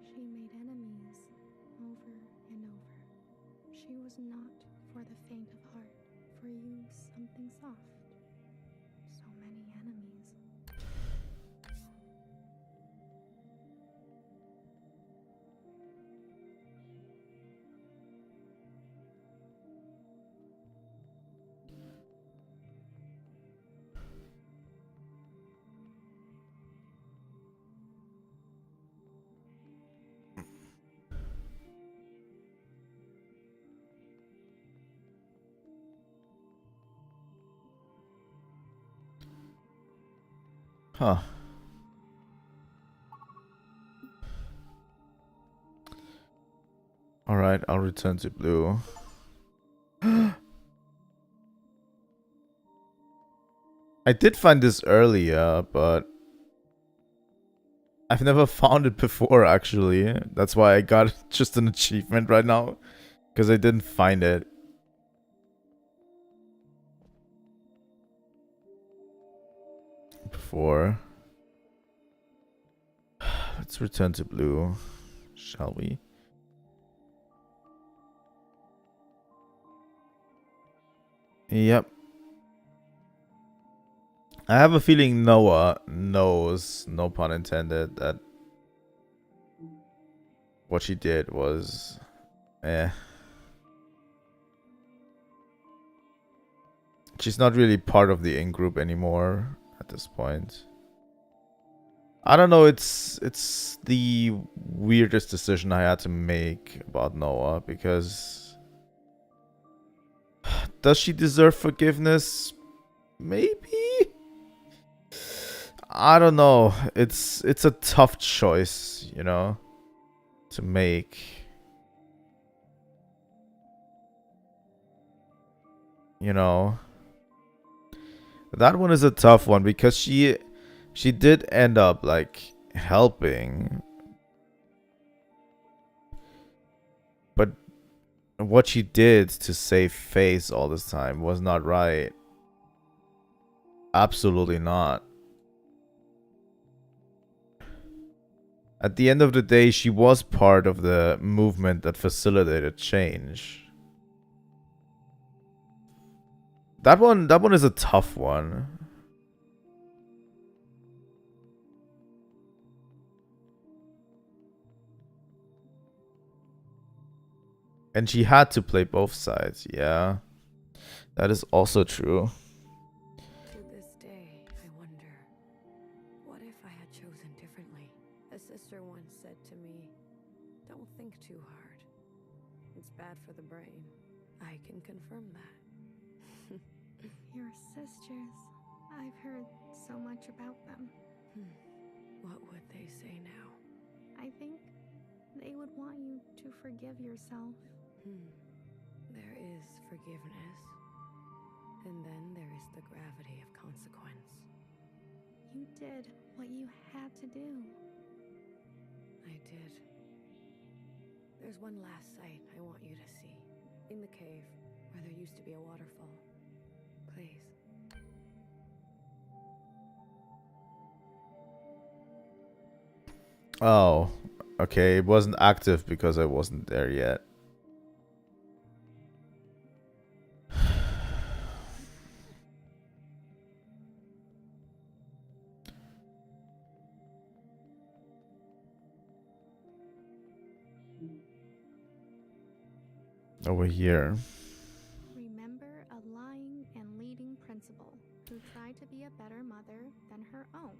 She made enemies over and over. She was not for the faint of heart. For you, something soft. So many enemies. Huh. Alright, I'll return to blue. I did find this earlier, but I've never found it before, actually. That's why I got just an achievement right now. Because I didn't find it. Before. Let's return to blue. Shall we? Yep. I have a feeling Noah knows, no pun intended, that what she did was She's not really part of the in-group anymore at this point. I don't know, it's the weirdest decision I had to make about Noah, because does she deserve forgiveness? Maybe? I don't know. It's a tough choice, you know, to make. You know, that one is a tough one because she did end up like helping, but what she did to save face all this time was not right. Absolutely not. At the end of the day, she was part of the movement that facilitated change. That one is a tough one. And she had to play both sides, yeah. That is also true. To this day, I wonder, what if I had chosen differently? A sister once said to me, don't think too hard. It's bad for the brain. I can confirm that. Your sisters. I've heard so much about them. What would they say now? I think they would want you to forgive yourself. There is forgiveness. And then there is the gravity of consequence. You did what you had to do. I did. There's one last sight I want you to see. In the cave, where there used to be a waterfall. Please. Oh, okay. It wasn't active because I wasn't there yet. Over here. Remember a lying and leading principal who tried to be a better mother than her own.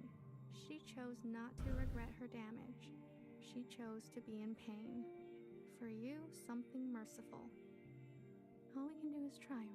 She chose not to regret her damage. She chose to be in pain. For you, something merciful. All we can do is try, right?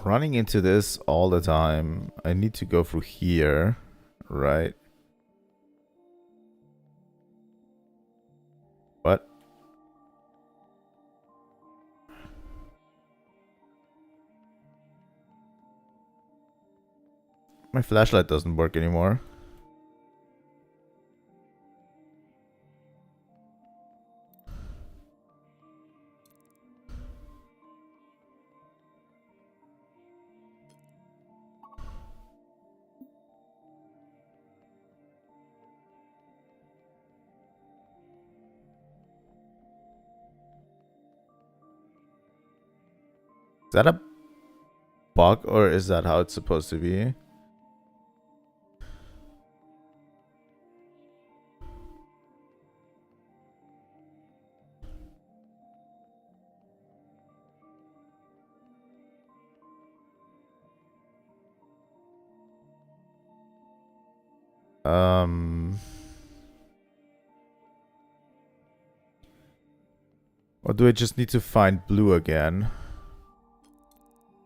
Running into this all the time. I need to go through here, right? What? My flashlight doesn't work anymore. Is that a bug or is that how it's supposed to be? Or do I just need to find Blue again?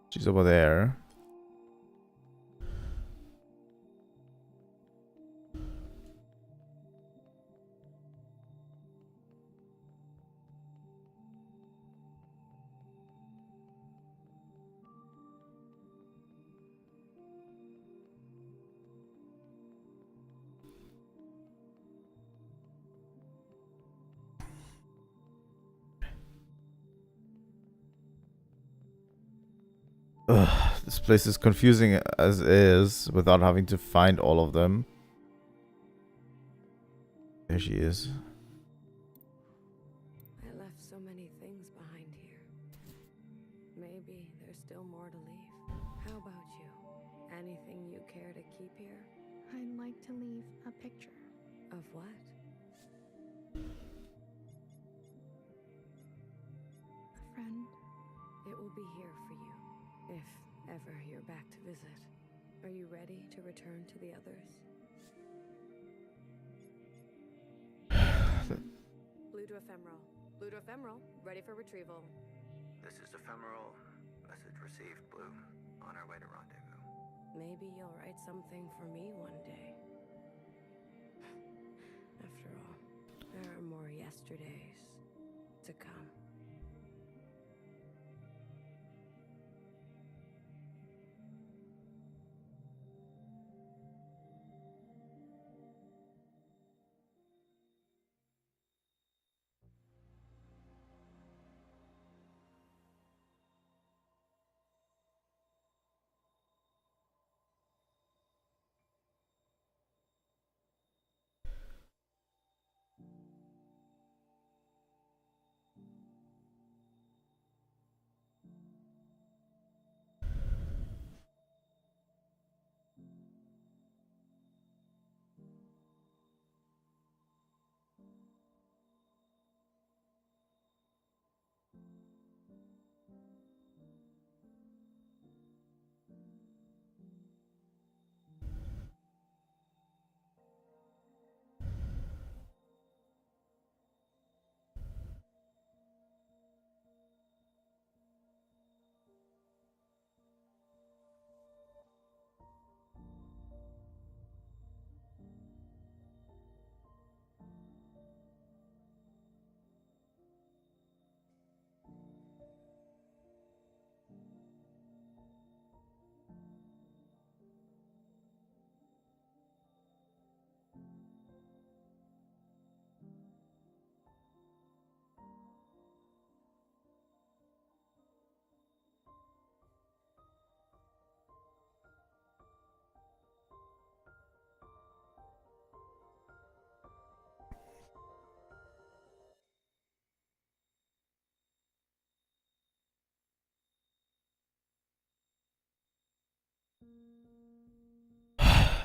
She's over there. Ugh, this place is confusing as is without having to find all of them. There she is. I left so many things behind here. Maybe there's still more to leave. How about you? Anything you care to keep here? I'd like to leave a picture. Of what? A friend. It will be here for you, if ever you're back to visit. Are you ready to return to the others? Blue to ephemeral. Blue to ephemeral. Ready for retrieval. This is ephemeral. Message received, Blue. On our way to rendezvous. Maybe you'll write something for me one day. After all, there are more yesterdays to come.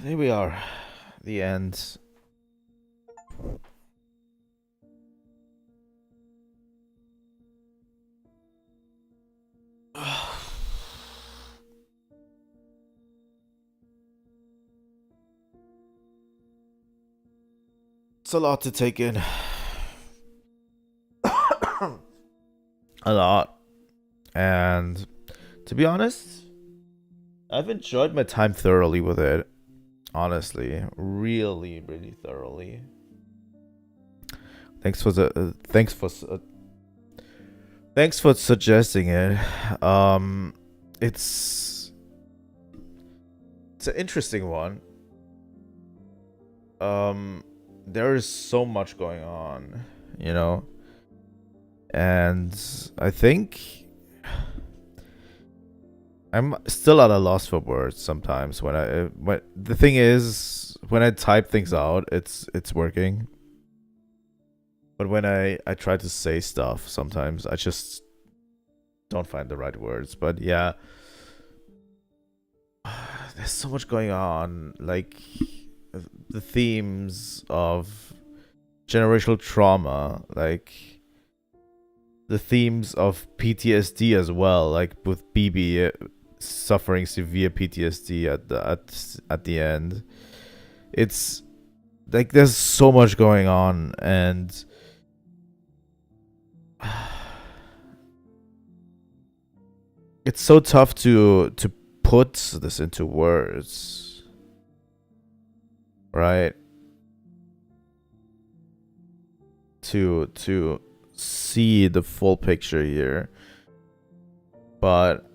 There we are. The end. It's a lot to take in. A lot. And to be honest, I've enjoyed my time thoroughly with it. Honestly, really, really thoroughly. Thanks for suggesting it. It's an interesting one. There is so much going on, you know, and I think I'm still at a loss for words sometimes when the thing is, when I type things out, it's working. But when I try to say stuff, sometimes I just don't find the right words. But yeah, there's so much going on, like the themes of generational trauma, like the themes of PTSD as well, like with BB suffering severe PTSD at the end. It's like there's so much going on, and it's so tough to put this into words, right? To see the full picture here, but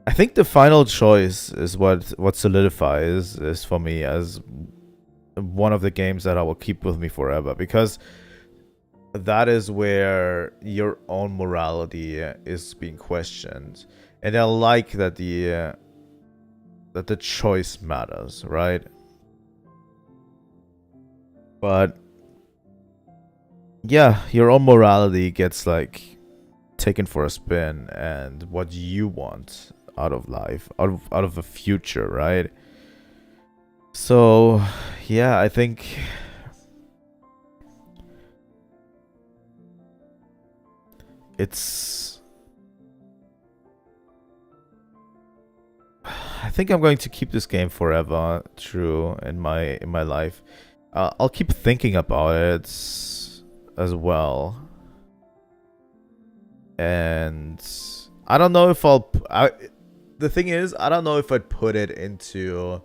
I think the final choice is what solidifies this for me as one of the games that I will keep with me forever, because that is where your own morality is being questioned, and I like that the choice matters, right? But yeah, your own morality gets like taken for a spin, and what you want out of life, out of the future, right? So yeah, I think I think I'm going to keep this game forever true in my life. I'll keep thinking about it as well, and I don't know if the thing is, I don't know if I'd put it into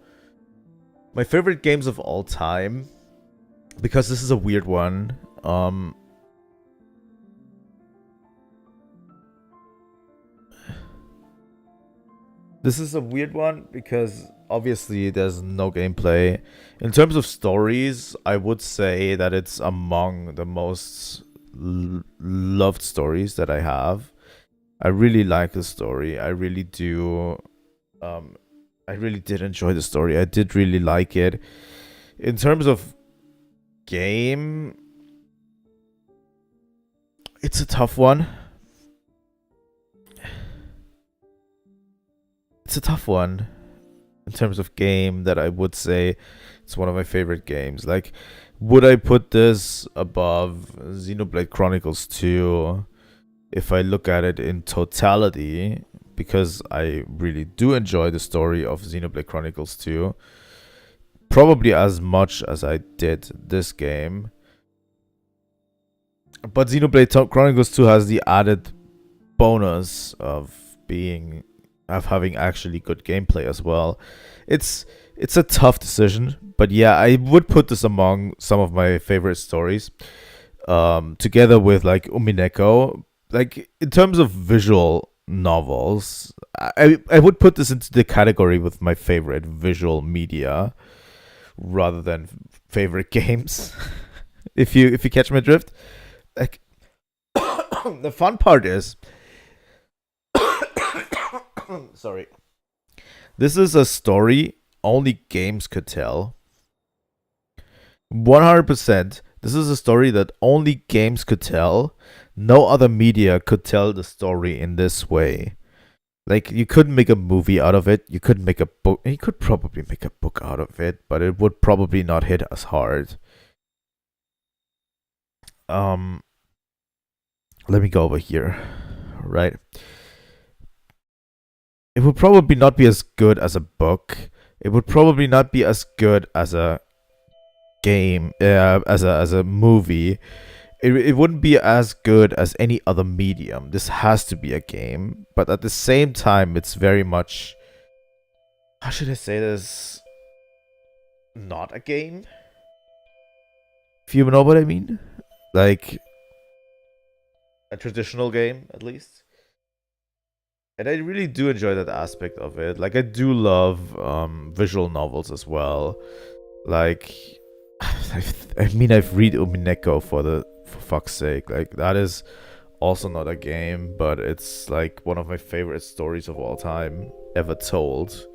my favorite games of all time, because this is a weird one. This is a weird one because obviously there's no gameplay. In terms of stories, I would say that it's among the most loved stories that I have. I really like the story. I really do. I really did enjoy the story. I did really like it. In terms of game, it's a tough one. It's a tough one in terms of game that I would say it's one of my favorite games. Like, would I put this above Xenoblade Chronicles 2 if I look at it in totality? Because I really do enjoy the story of Xenoblade Chronicles 2. Probably as much as I did this game. But Xenoblade Chronicles 2 has the added bonus of having actually good gameplay as well. It's a tough decision, but yeah, I would put this among some of my favorite stories, together with like Umineko. Like, in terms of visual novels, I would put this into the category with my favorite visual media rather than favorite games. if you catch my drift. Like, the fun part is sorry. This is a story only games could tell. 100%. This is a story that only games could tell. No other media could tell the story in this way. Like, you couldn't make a movie out of it. You couldn't make a book. You could probably make a book out of it, but it would probably not hit as hard. Let me go over here. Right. It would probably not be as good as a book. It would probably not be as good as a game, as a movie. It wouldn't be as good as any other medium. This has to be a game, but at the same time, it's very much, how should I say this? Not a game. If you know what I mean, like a traditional game, at least. And I really do enjoy that aspect of it. Like, I do love visual novels as well. Like, I've read Umineko for fuck's sake. Like, that is also not a game, but it's like one of my favorite stories of all time ever told.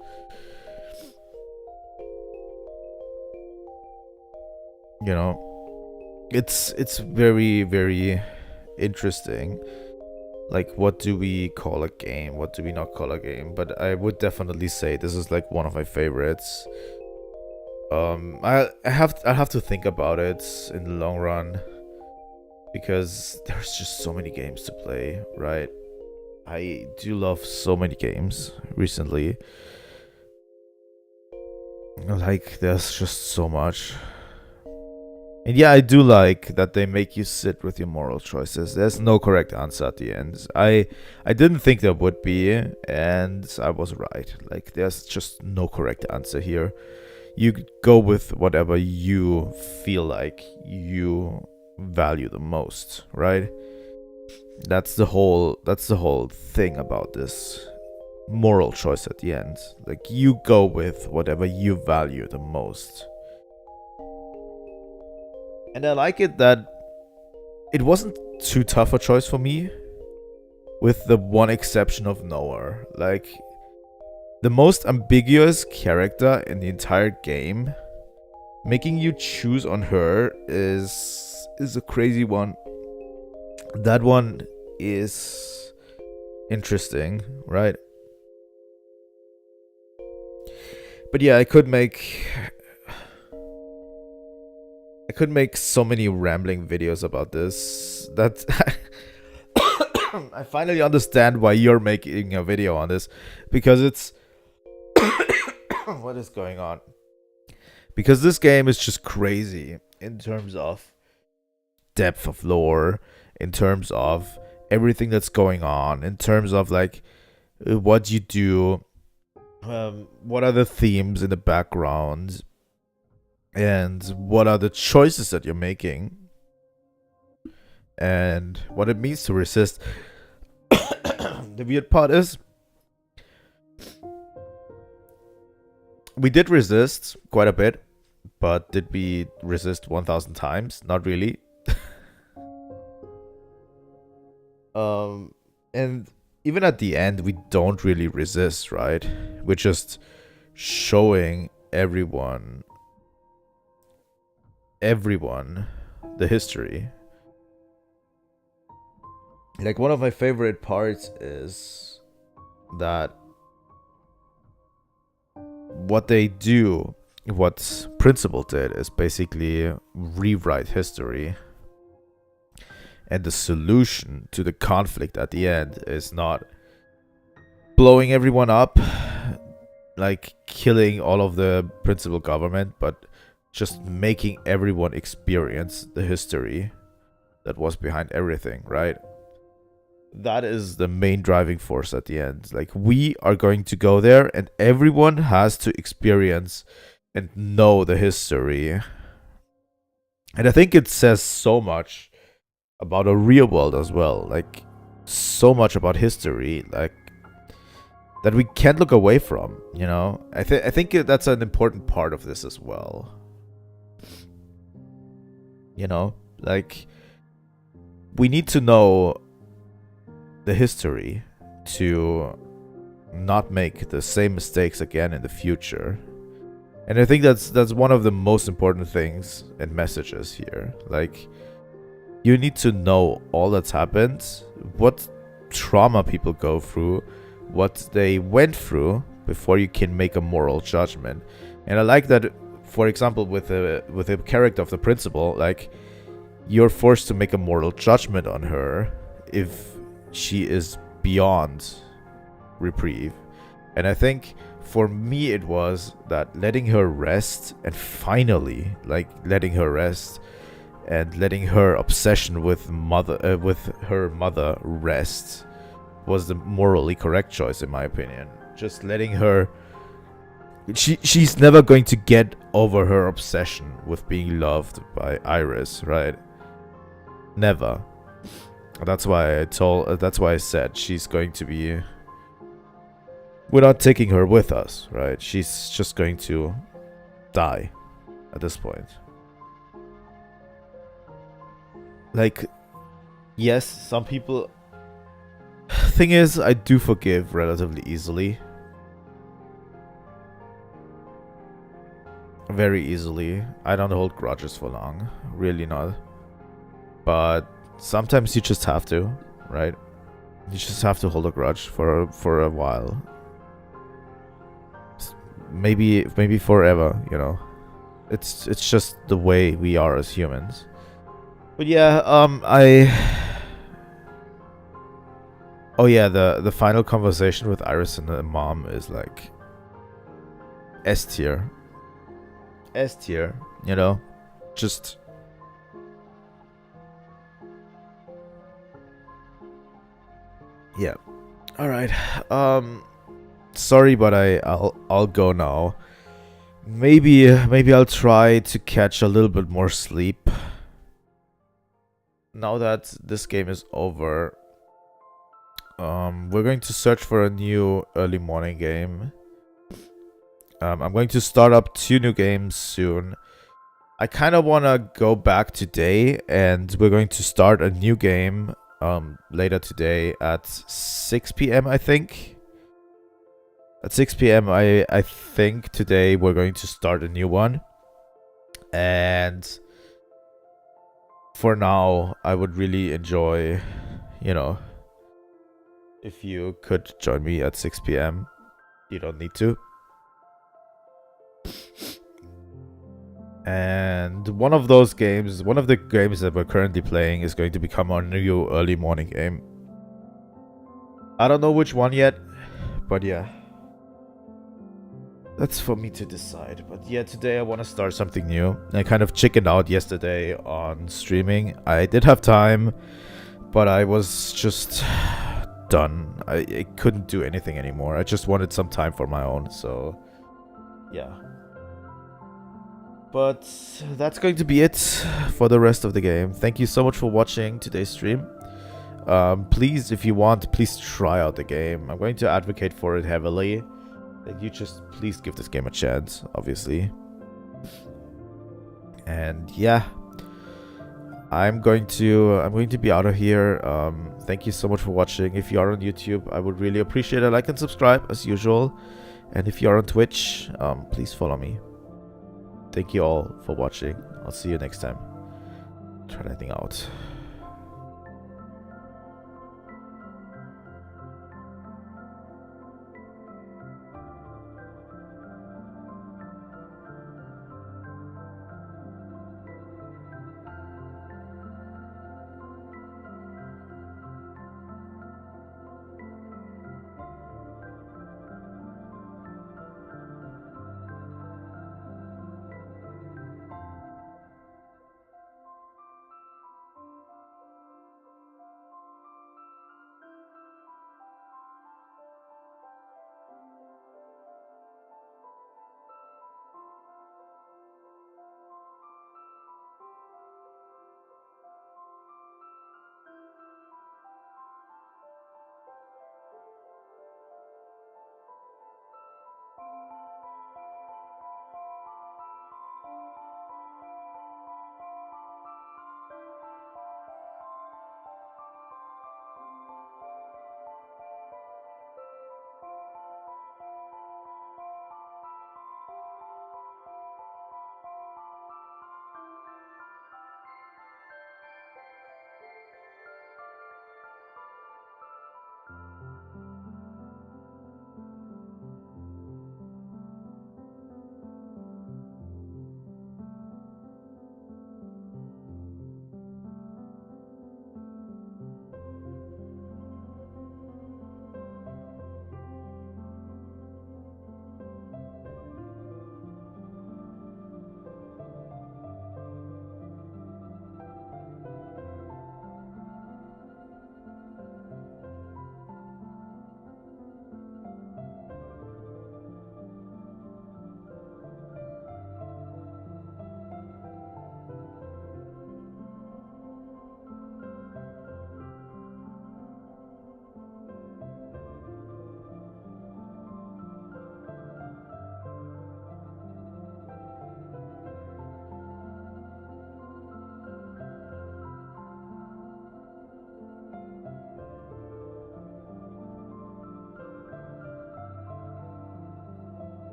You know, it's very, very interesting. Like, what do we call a game? What do we not call a game? But I would definitely say this is like one of my favorites. I have to think about it in the long run, because there's just so many games to play, right? I do love so many games recently. Like, there's just so much. And yeah, I do like that they make you sit with your moral choices. There's no correct answer at the end. I didn't think there would be, and I was right. Like, there's just no correct answer here. You go with whatever you feel like you value the most, right? That's the whole thing about this moral choice at the end. Like, you go with whatever you value the most. And I like it that it wasn't too tough a choice for me, with the one exception of Noah. Like, the most ambiguous character in the entire game, making you choose on her is a crazy one. That one is interesting, right? But yeah, I could make so many rambling videos about this that I finally understand why you're making a video on this, because it's what is going on? Because this game is just crazy in terms of depth of lore, in terms of everything that's going on, in terms of like what you do, what are the themes in the background, and what are the choices that you're making, and what it means to resist. The weird part is, we did resist quite a bit, but did we resist 1000 times? Not really. And even at the end, we don't really resist, right? We're just showing everyone the history. Like, one of my favorite parts is that what they do, what Principal did, is basically rewrite history. And the solution to the conflict at the end is not blowing everyone up, like killing all of the Principal government, but just making everyone experience the history that was behind everything, right? That is the main driving force at the end. Like, we are going to go there and everyone has to experience and know the history. And I think it says so much about a real world as well. Like, so much about history, like, that we can't look away from, you know? I think that's an important part of this as well. You know? Like, we need to know the history to not make the same mistakes again in the future. And I think that's one of the most important things and messages here. Like, you need to know all that's happened, what trauma people go through, what they went through, before you can make a moral judgment. And I like that, for example, with the character of the Principal, like, you're forced to make a moral judgment on her if she is beyond reprieve. And I think for me it was that letting her rest, and finally, like, letting her rest and letting her obsession with her mother rest, was the morally correct choice, in my opinion. Just letting her, she's never going to get over her obsession with being loved by Iris, right? Never. That's why I said she's going to be, we're not taking her with us, right? She's just going to die at this point. Like, yes, some people, thing is, I do forgive relatively easily. Very easily. I don't hold grudges for long. Really not. But sometimes you just have to, right? You just have to hold a grudge for a while. Maybe forever, you know. It's just the way we are as humans. But yeah, oh yeah, the final conversation with Iris and the mom is like S tier. S tier, you know? Just Yeah. All right. Sorry, but I'll go now. Maybe I'll try to catch a little bit more sleep. Now that this game is over, we're going to search for a new early morning game. I'm going to start up 2 new games soon. I kind of want to go back today, and we're going to start a new game later today at 6 p.m. I think. At 6 p.m. I think today we're going to start a new one. And for now, I would really enjoy, you know, if you could join me at 6 p.m. You don't need to. And one of those games, one of the games that we're currently playing is going to become our new early morning game. I don't know which one yet, but yeah. That's for me to decide. But yeah, today I want to start something new. I kind of chickened out yesterday on streaming. I did have time, but I was just done. I couldn't do anything anymore. I just wanted some time for my own, so yeah. But that's going to be it for the rest of the game. Thank you so much for watching today's stream. Please, if you want, please try out the game. I'm going to advocate for it heavily. That you just please give this game a chance, obviously. And yeah, I'm going to be out of here. Thank you so much for watching. If you are on YouTube, I would really appreciate a like and subscribe as usual. And if you are on Twitch, please follow me. Thank you all for watching. I'll see you next time. Try anything out.